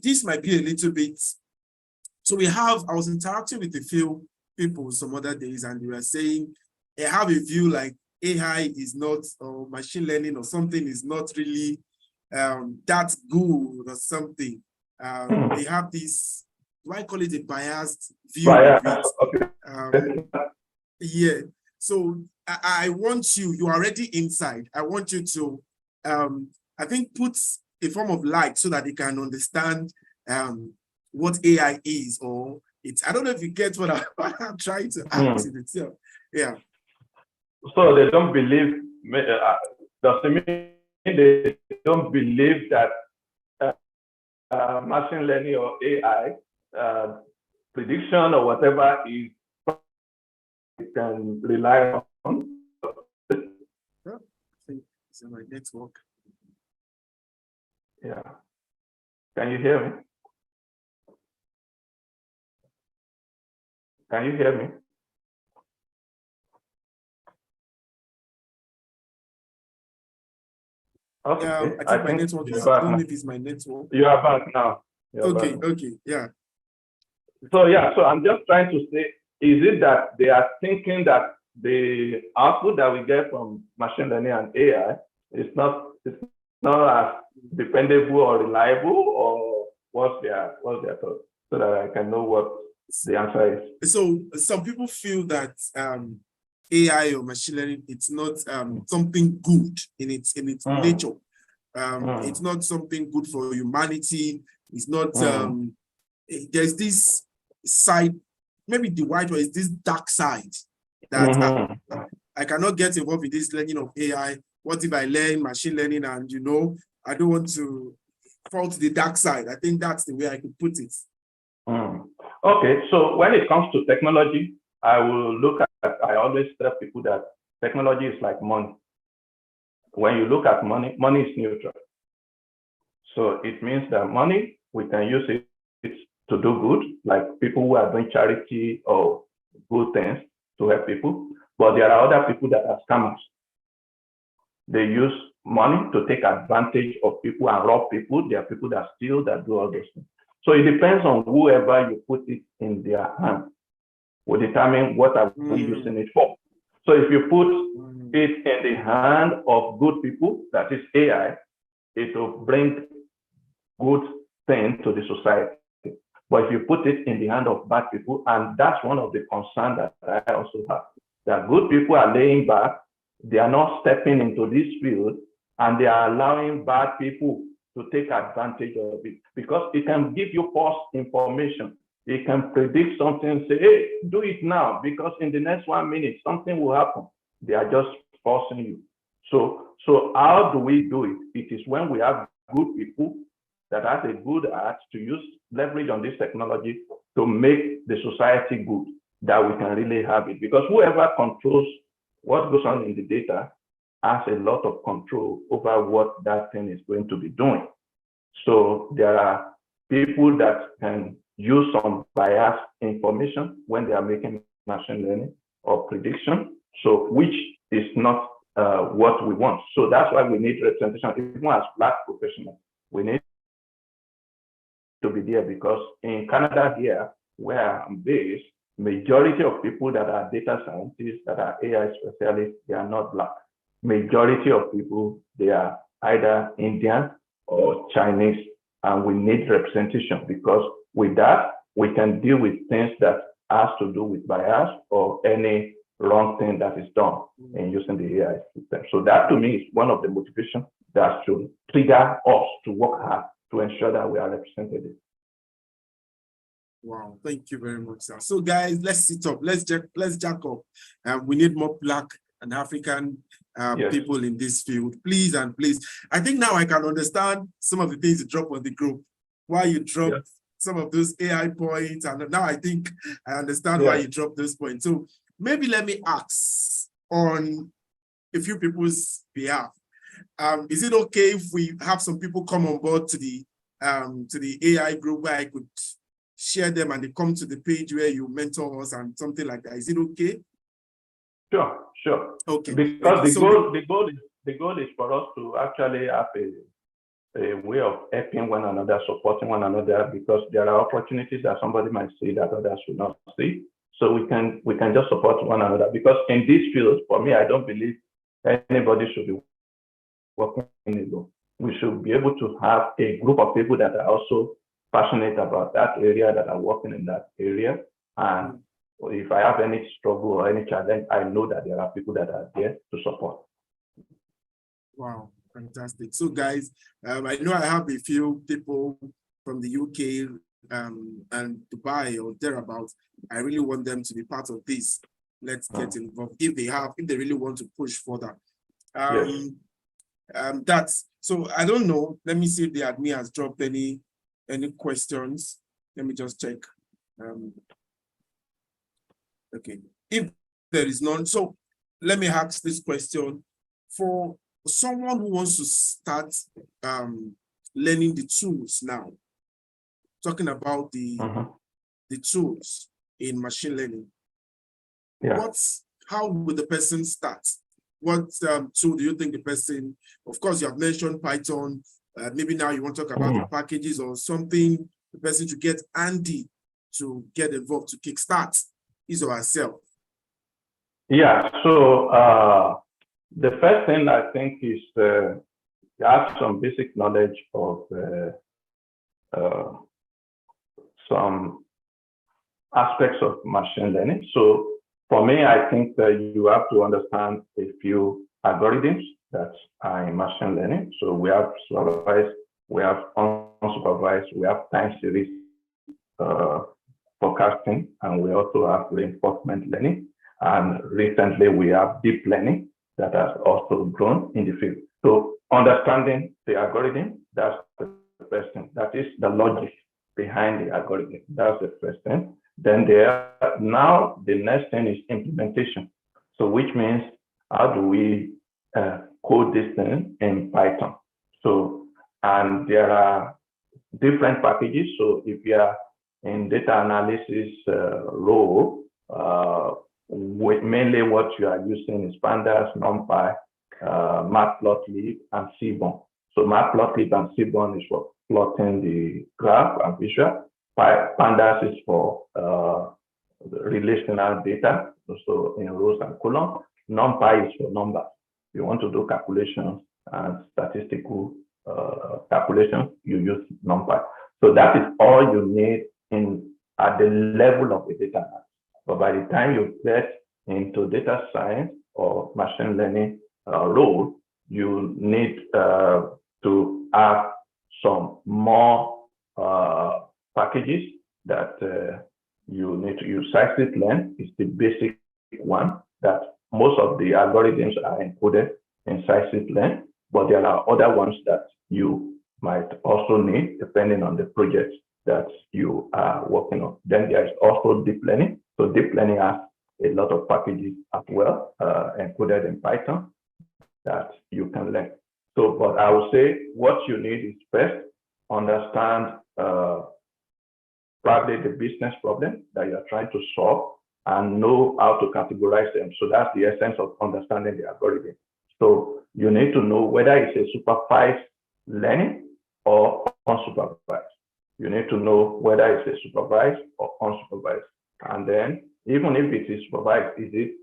this might be a little bit. So I was interacting with a few people some other days, and they were saying, I have a view like AI is not, or machine learning or something is not really that good or something. They have this, do I call it a biased view of it? Okay. Yeah. So I want you, you're already inside. I want you to, I think, put a form of light so that they can understand what AI is, or it's, I don't know if you get what I'm trying to ask in itself. Yeah. So they don't believe, does it mean they don't believe that machine learning or AI prediction or whatever is can rely on? I think it's in my network. Yeah. Can you hear me? Can you hear me? Okay. I think my network is, I don't know if it's my network. You are back now. Okay, okay, yeah. So yeah, so I'm just trying to say, is it that they are thinking that the output that we get from machine learning and AI is not as dependable or reliable, or what's their thought, so that I can know what the answer is? So some people feel that AI or machine learning, it's not something good in its nature. It's not something good for humanity. It's not. There's this side, maybe the white one is this dark side that I cannot get involved in this learning of AI. What if I learn machine learning and I don't want to fall to the dark side? I think that's the way I could put it. Okay, so when it comes to technology, I always tell people that technology is like money. When you look at money, money is neutral. So it means that money, we can use it to do good, like people who are doing charity or good things to help people. But there are other people that are scammers. They use money to take advantage of people and rob people. There are people that steal, that do all those things. So it depends on whoever you put it in their hand will determine what are we using it for. So if you put it in the hand of good people, that is AI, it will bring good things to the society. But if you put it in the hand of bad people, and that's one of the concerns that I also have, that good people are laying back, they are not stepping into this field, and they are allowing bad people to take advantage of it, because it can give you false information. It can predict something and say, hey, do it now, because in the next 1 minute, something will happen. They are just forcing you. So how do we do it? It is when we have good people that have a good heart to use leverage on this technology to make the society good, that we can really have it. Because whoever controls what goes on in the data has a lot of control over what that thing is going to be doing. So there are people that can use some biased information when they are making machine learning or prediction, so which is not what we want. So that's why we need representation. Even as Black professionals, we need to be there, because in Canada here, where I'm based, majority of people that are data scientists, that are AI specialists, they are not Black. Majority of people, they are either Indian or Chinese, and we need representation, because with that, we can deal with things that has to do with bias or any wrong thing that is done in using the AI system. So that to me is one of the motivations that should trigger us to work hard to ensure that we are represented. Wow, thank you very much, sir. So guys, let's sit up, let's jack up. We need more Black and African people in this field, please and please. I think now I can understand some of the things you drop on the group, why you dropped some of those AI points, and now I think I understand why you dropped those points. So maybe let me ask on a few people's behalf. Is it okay if we have some people come on board to the AI group where I could share them and they come to the page where you mentor us and something like that? Is it okay? Sure. Okay. Because the goal is for us to actually have a way of helping one another, supporting one another, because there are opportunities that somebody might see that others will not see. So we can just support one another, because in this field, for me, I don't believe anybody should be working alone. We should be able to have a group of people that are also passionate about that area, that are working in that area. And if I have any struggle or any challenge, I know that there are people that are there to support. Wow, fantastic. So guys, I know I have a few people from the UK and Dubai or thereabouts. I really want them to be part of this. Let's get involved if they really want to push further. Yes. That's so. I don't know. Let me see if the admin has dropped any questions. Let me just check. Okay, if there is none, so let me ask this question for someone who wants to start learning the tools now. Talking about the tools in machine learning. Yeah. How would the person start? What tool do you think the person, of course, you have mentioned Python, maybe now you want to talk about the packages or something, the person should get handy to get involved, to kickstart his or herself? Yeah, so the first thing I think is you have some basic knowledge of some aspects of machine learning. So for me, I think that you have to understand a few algorithms that are in machine learning. So we have supervised, we have unsupervised, we have time series forecasting, and we also have reinforcement learning. And recently we have deep learning that has also grown in the field. So understanding the algorithm, that's the first thing. That is the logic behind the algorithm. That's the first thing. Then now the next thing is implementation. So which means how do we code this thing in Python? So, and there are different packages. So if you are in data analysis role, mainly what you are using is Pandas, NumPy, Matplotlib, and Seaborn. So Matplotlib and Seaborn is for plotting the graph and visual. Pandas is for relational data, so in rows and columns. NumPy is for numbers. You want to do calculations and statistical calculations, you use NumPy. So that is all you need at the level of the data. But by the time you get into data science or machine learning role, you need to have some more packages that you need to use. Scikit-learn is the basic one that most of the algorithms are encoded in Scikit-learn, but there are other ones that you might also need depending on the project that you are working on. Then there is also deep learning. So deep learning has a lot of packages as well encoded in Python that you can learn. So, but I would say what you need is first understand probably the business problem that you are trying to solve and know how to categorize them. So that's the essence of understanding the algorithm. So you need to know whether it's a supervised learning or unsupervised. You need to know whether it's a supervised or unsupervised. And then even if it is supervised, is it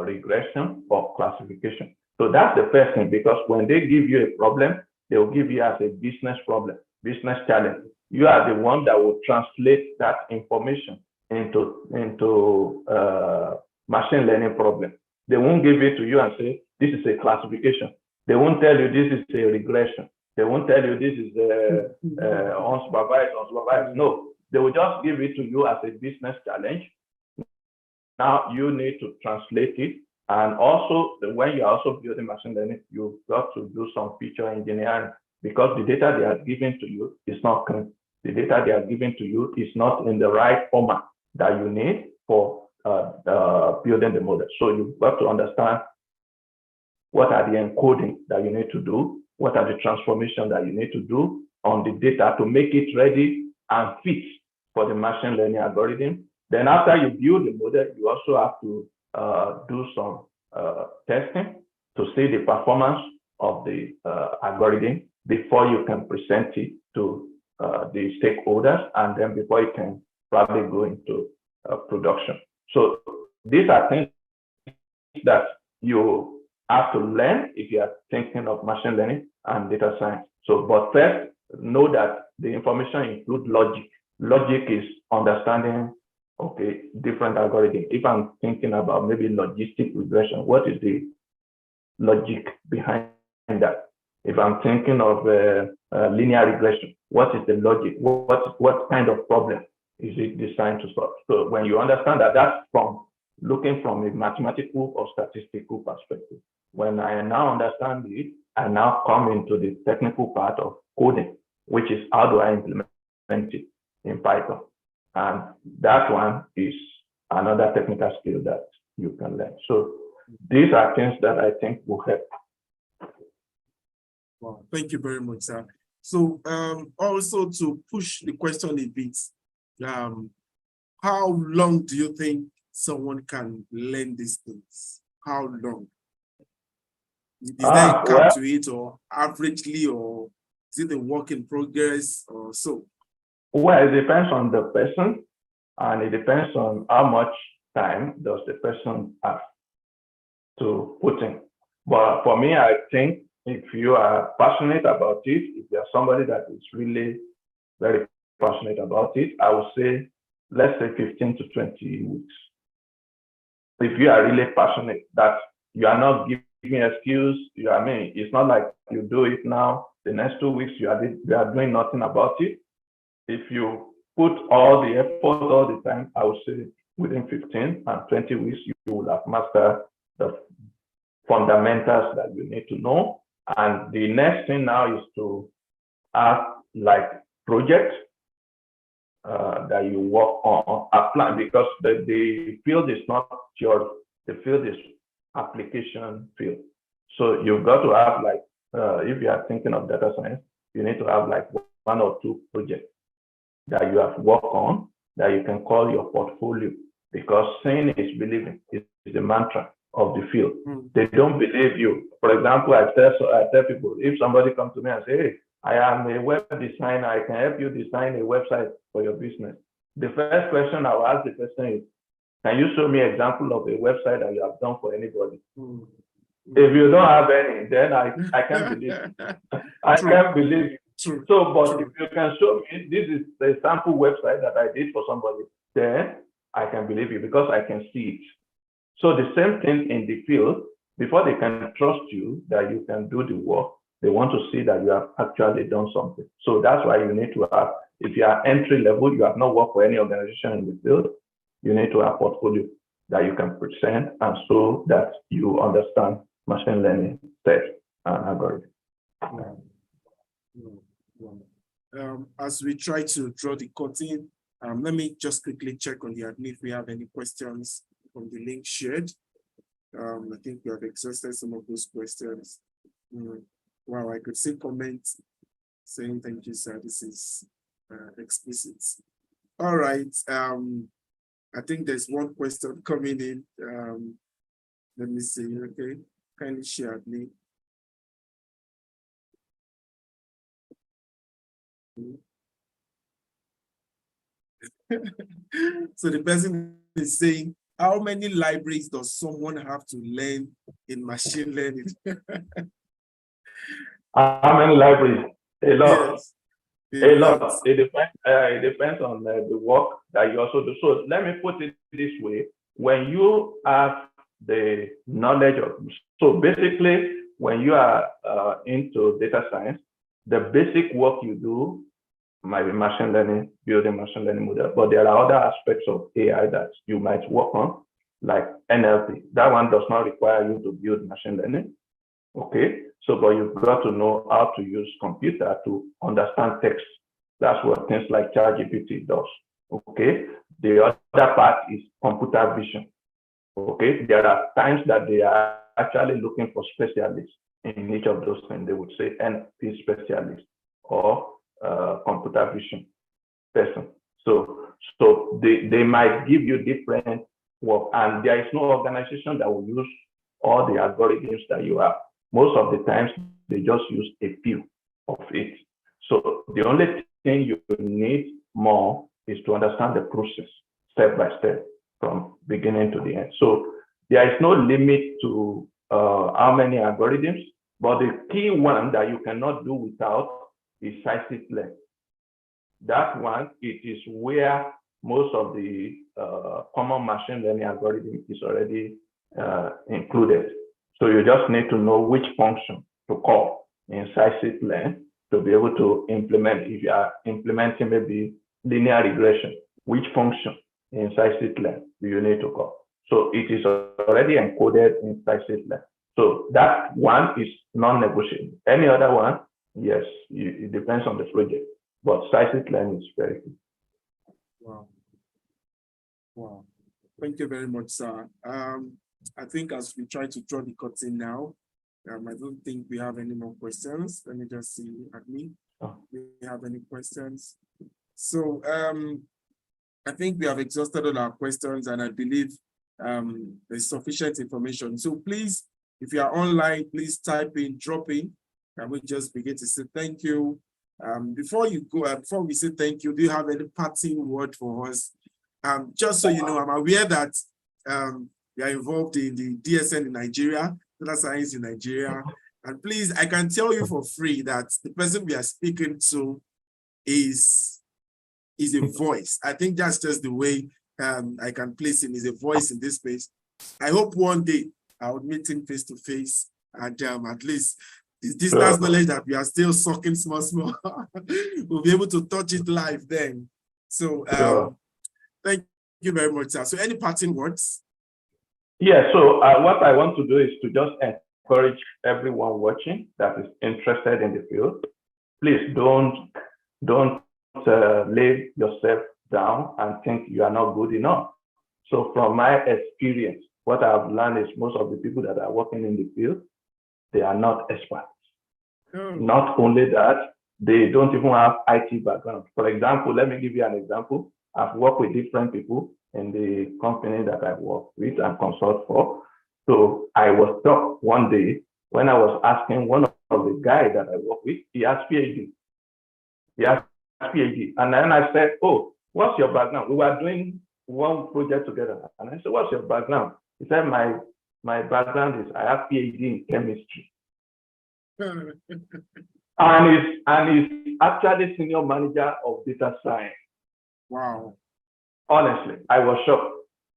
regression or classification? So that's the first thing, because when they give you a problem, they will give you as a business problem, business challenge. You are the one that will translate that information into machine learning problem. They won't give it to you and say, this is a classification. They won't tell you this is a regression. They won't tell you this is unsupervised. No, they will just give it to you as a business challenge. Now you need to translate it. And also, when you're also building machine learning, you've got to do some feature engineering, because the data they are giving to you is not clean. The data they are giving to you is not in the right format that you need for building the model. So you've got to understand what are the encoding that you need to do, what are the transformation that you need to do on the data to make it ready and fit for the machine learning algorithm. Then after you build the model, you also have to do some testing to see the performance of the algorithm before you can present it to the stakeholders, and then before you can probably go into production. So these are things that you have to learn if you are thinking of machine learning and data science. So, but first, know that the information includes logic. Logic is understanding, okay, different algorithms. If I'm thinking about maybe logistic regression, what is the logic behind that? If I'm thinking of linear regression, what is the logic? What kind of problem is it designed to solve? So when you understand that, that's from looking from a mathematical or statistical perspective. When I now understand it, I now come into the technical part of coding, which is how do I implement it in Python? And that one is another technical skill that you can learn. So these are things that I think will help. Wow, thank you very much, sir. So also to push the question a bit, how long do you think someone can learn these things? How long? Is there a cap to it, or averagely, or is it a work in progress, or so? Well, it depends on the person, and it depends on how much time does the person have to put in. But for me, I think if you are passionate about it, if you're somebody that is really very passionate about it, I would say, let's say 15 to 20 weeks. If you are really passionate, that you are not giving excuse, it's not like you do it now, the next 2 weeks you are doing nothing about it. If you put all the effort all the time, I would say within 15 and 20 weeks, you will have mastered the fundamentals that you need to know. And the next thing now is to have like projects that you work on, apply, because the field is not your, the field is application field. So you've got to have like, if you are thinking of data science, you need to have like 1 or 2 projects that you have worked on that you can call your portfolio, because seeing is believing is the mantra of the field. They don't believe you. For example, I tell people, if somebody comes to me and say, hey, I am a web designer, I can help you design a website for your business. The first question I'll ask the person is, can you show me an example of a website that you have done for anybody? If you don't have any, then I can't believe you. I can't believe you. True. So, but if you can show me, this is the sample website that I did for somebody, then I can believe you because I can see it. So the same thing in the field, before they can trust you that you can do the work, they want to see that you have actually done something. So that's why you need to have, if you are entry level, you have not worked for any organization in the field, you need to have portfolio that you can present and so that you understand machine learning steps and algorithms. As we try to draw the curtain, let me just quickly check on the admin if we have any questions from the link shared. I think we have exhausted some of those questions. Wow, I could see comments saying thank you, sir. This is explicit. All right. I think there's one question coming in. Let me see. Okay, kindly share me. So the person is saying, how many libraries does someone have to learn in machine learning? How many libraries? A lot. Yes. A lot. It depends on the work that you also do. So let me put it this way. When you have the knowledge of, so basically when you are into data science, the basic work you do might be machine learning, building machine learning model, but there are other aspects of AI that you might work on, like NLP. That one does not require you to build machine learning. Okay, so but you've got to know how to use computer to understand text. That's what things like ChatGPT does. Okay, the other part is computer vision. Okay, there are times that they are actually looking for specialists in each of those things. They would say NLP specialist or computer vision person. So they might give you different work, and there is no organization that will use all the algorithms that you have. Most of the times, they just use a few of it. So the only thing you need more is to understand the process step by step from beginning to the end. So there is no limit to how many algorithms, but the key one that you cannot do without is scikit-learn. That one, it is where most of the common machine learning algorithm is already included. So you just need to know which function to call in scikit-learn to be able to implement. If you are implementing maybe linear regression, which function in scikit-learn do you need to call? So it is already encoded in scikit-learn. So that one is non-negotiable. Any other one, yes, it depends on the project, but scikit-learn is very good. Wow. Wow. Thank you very much, sir. I think as we try to draw the curtain now, I don't think we have any more questions. Let me just see at me. Do we have any questions? So I think we have exhausted all our questions, and I believe there's sufficient information. So please, if you are online, please type in, drop in, and we just begin to say thank you. Before you go, before we say thank you, do you have any parting word for us? Just so you know, I'm aware that you are involved in the DSN in Nigeria, data science in Nigeria. And please, I can tell you for free that the person we are speaking to is a voice. I think that's just the way I can place him, is a voice in this space. I hope one day I would meet him face to face, and at least this distance knowledge that we are still sucking small, we'll be able to touch it live then. So thank you very much, sir. So any parting words? Yeah, so what I want to do is to just encourage everyone watching that is interested in the field. Please don't lay yourself down and think you are not good enough. So from my experience, what I've learned is most of the people that are working in the field, they are not experts. Not only that, they don't even have IT background. For example, let me give you an example. I've worked with different people in the company that I work with and consult for. So I was shocked one day when I was asking one of the guys that I work with, he has PhD. He has PhD. And then I said, oh, what's your background? We were doing one project together. And I said, what's your background? He said, my background is I have PhD in chemistry. and he's actually senior manager of data science. Wow. Honestly, I was shocked.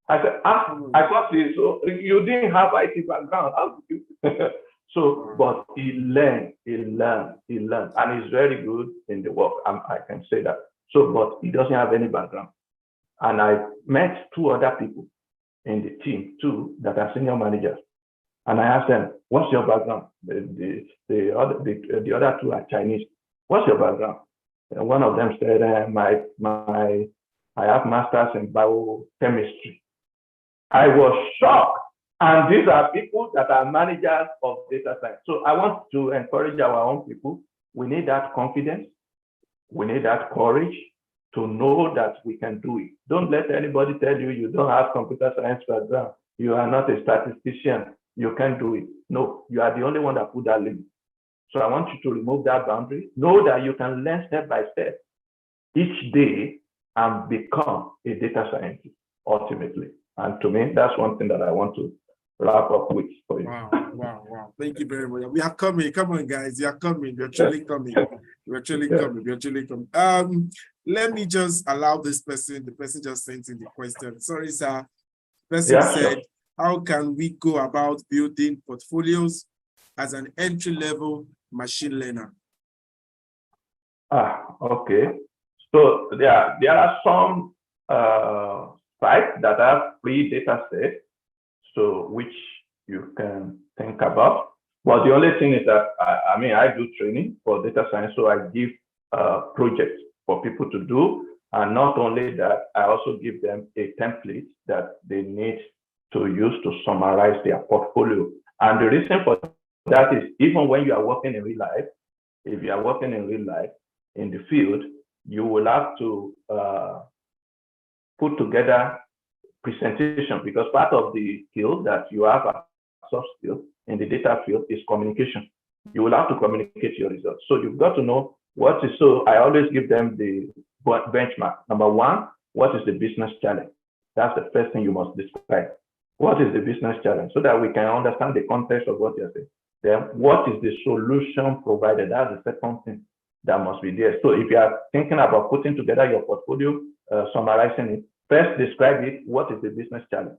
I said, I thought so you didn't have IT background. How did you? So, but he learned, and he's very good in the work. I can say that. So, but he doesn't have any background. And I met two other people in the team too that are senior managers. And I asked them, what's your background? The other two are Chinese. What's your background? And one of them said, I have masters in biochemistry. I was shocked. And these are people that are managers of data science. So I want to encourage our own people. We need that confidence. We need that courage to know that we can do it. Don't let anybody tell you you don't have computer science background. You are not a statistician. You can't do it. No, you are the only one that put that limit. So I want you to remove that boundary. Know that you can learn step by step each day and become a data scientist ultimately. And to me, that's one thing that I want to wrap up with for you. Wow. Thank you very much. We are coming. Come on, guys. We are coming. We're truly coming. We're truly coming. Let me just allow this person, the person just sent in the question. Sorry, sir. The person said, how can we go about building portfolios as an entry-level machine learner? Okay. So there are some sites that have free data sets, so which you can think about. But the only thing is that I do training for data science, so I give projects for people to do, and not only that, I also give them a template that they need to use to summarize their portfolio. And the reason for that is even when you are working in real life, if you are working in real life in the field, you will have to put together presentation, because part of the skill that you have as soft skill in the data field is communication. You will have to communicate your results. So you've got to know what is, so I always give them the benchmark. Number one, what is the business challenge? That's the first thing you must describe. What is the business challenge? So that we can understand the context of what you're saying. Then what is the solution provided? That's the second thing that must be there. So if you are thinking about putting together your portfolio, summarizing it, first describe it. What is the business challenge?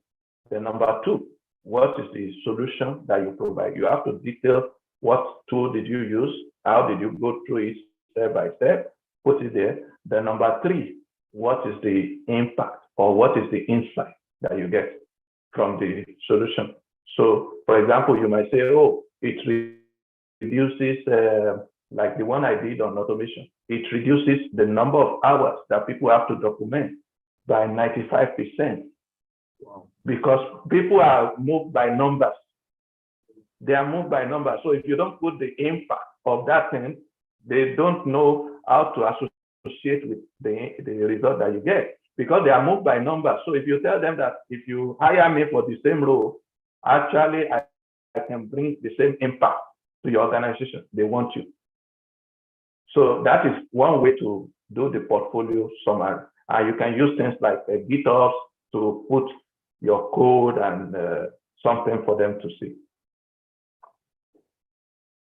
Then number two, what is the solution that you provide? You have to detail what tool did you use, how did you go through it step by step, put it there. Then number three, what is the impact or what is the insight that you get from the solution? So for example, you might say, oh, it reduces, like the one I did on automation, it reduces the number of hours that people have to document by 95%. Wow. Because people are moved by numbers. They are moved by numbers. So if you don't put the impact of that thing, they don't know how to associate with the result that you get, because they are moved by numbers. So if you tell them that if you hire me for the same role, actually I can bring the same impact to your organization, they want you. So that is one way to do the portfolio summary. And you can use things like GitHub to put your code and something for them to see.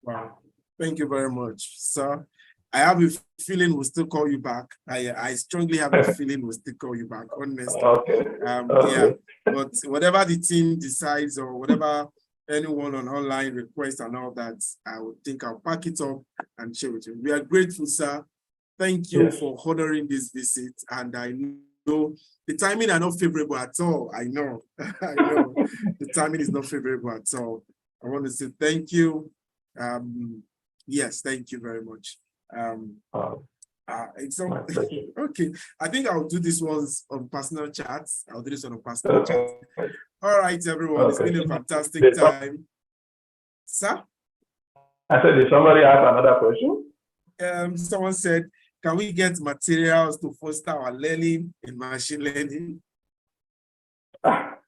Wow, thank you very much, sir. I have a feeling we'll still call you back. I strongly have a feeling we'll still call you back, honestly. Okay. Yeah, but whatever the team decides or whatever anyone on online requests and all that, I would think I'll pack it up and share with you. We are grateful, sir. Thank you for honoring this visit. And I know the timing are not favorable at all. I know, I know the timing is not favorable at all. I want to say thank you. Yes, thank you very much. It's okay. I think I'll do this ones on personal chats. I'll do this on a personal chat. All right, everyone. It's been a fantastic time. Sir? I said, did somebody ask another question? Someone said, can we get materials to foster our learning in machine learning?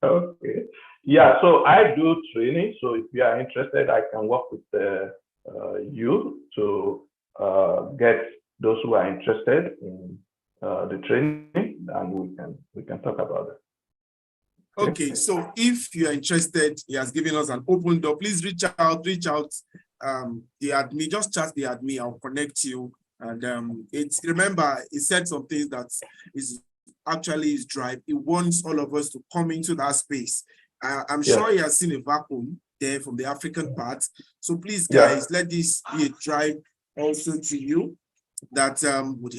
Okay. Yeah, so I do training. So if you are interested, I can work with you to get those who are interested in the training, and we can talk about it. Okay, so if you are interested, he has given us an open door. Please reach out. The admin, just chat the admin. I'll connect you. And remember, he said some things that is actually his drive. He wants all of us to come into that space. I'm sure he has seen a vacuum there from the African part. So please, guys, let this be a drive also to you that would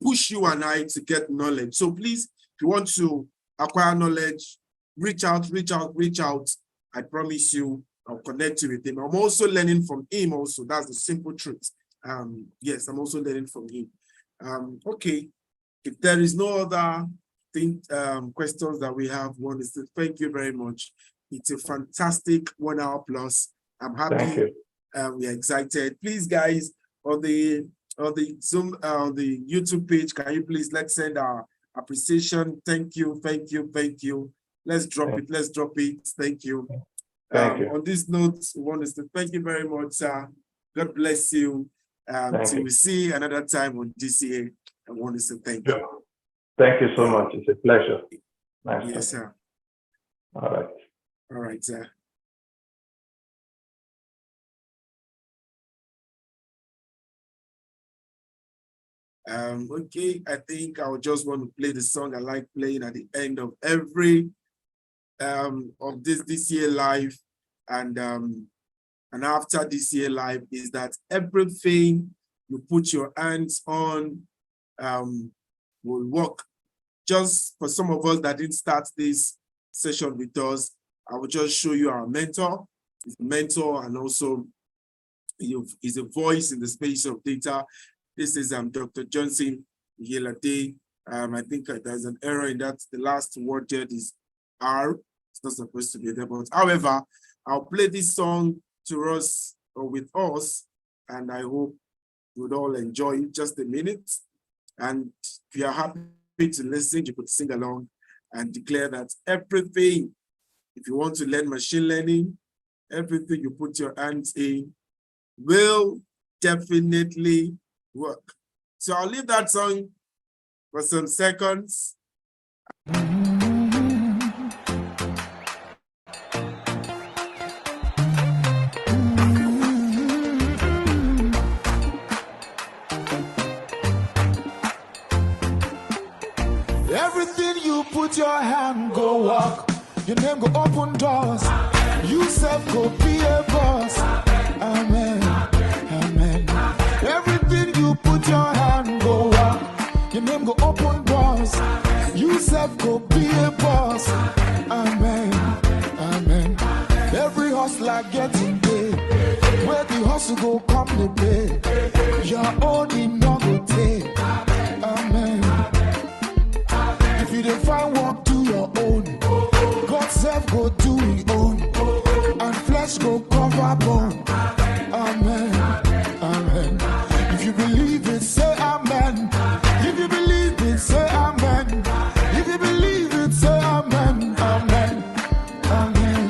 push you and I to get knowledge. So please, if you want to acquire knowledge, reach out. I promise you, I'll connect you with him. I'm also learning from him also. That's the simple truth. Yes, I'm also learning from him. Okay, if there is no other questions that we have, one is to thank you very much. It's a fantastic 1 hour plus. I'm happy. We're excited. Please, guys, on the Zoom, on the YouTube page, can you please let's send our appreciation? Thank you. Let's drop it. Thank you. On this note, we want to say thank you very much, sir. God bless you. Till we see another time on DCA, I want to say thank you. Thank you so much. It's a pleasure. Nice. Yes, sir. All right, sir. Okay, I think I would just want to play the song I like playing at the end of every of this DCA live, and after DCA live is that everything you put your hands on will work. Just for some of us that didn't start this session with us, I will just show you our mentor. He's a mentor and also he's a voice in the space of data. This is Dr. Johnson Yelade. I think there's an error in that. The last word there is R. It's not supposed to be there, but however, I'll play this song to us or with us, and I hope you would all enjoy it. Just a minute. And if you are happy to listen, you could sing along and declare that everything, if you want to learn machine learning, everything you put your hands in will definitely work. So I'll leave that song for some seconds. your hand, go walk. Your name go open doors. You self go be a boss. Amen. Amen. Everything you put your hand, go walk. Your name go open doors. You self go be a boss. Amen. Amen. Every hustler getting paid. Where the hustle go come the pay. Your own in no go take. Amen. If you don't find work, do your own. God self go do his own. And flesh go cover bone. Amen. Amen. If you believe it, say amen. If you believe it, say amen. If you believe it, say amen. Amen. Amen.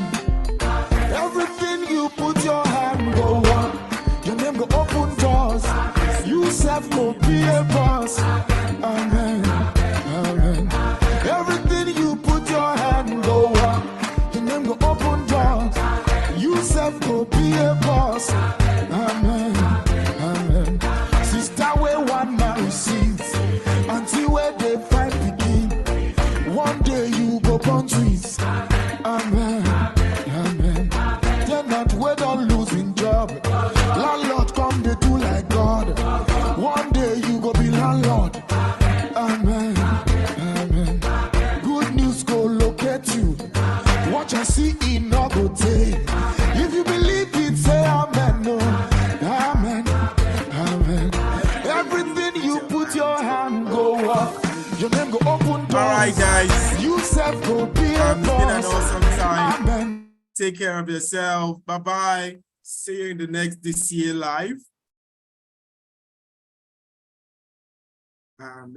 Everything you put your hand go on. Your name go open doors. You self go be a boss. Amen. Amen. Everything you put your hand go on. Your name go open doors. You self go be a boss. Amen. Amen. Sister where one man receives until where they find begin. One day you go born twins. Amen. Amen. They're not where don't losing job. Landlord come they do like God. One day you go be landlord. Amen. Amen. Good news go locate you. Watch and see it not go take. If you believe it, say amen. No. Amen. Amen. Everything you put your hand go up. Your name go open doors. All right, guys. You self go be a It's been an boss. awesome time. Amen. Take care of yourself. Bye-bye. See you in the next DCA Live. Amen.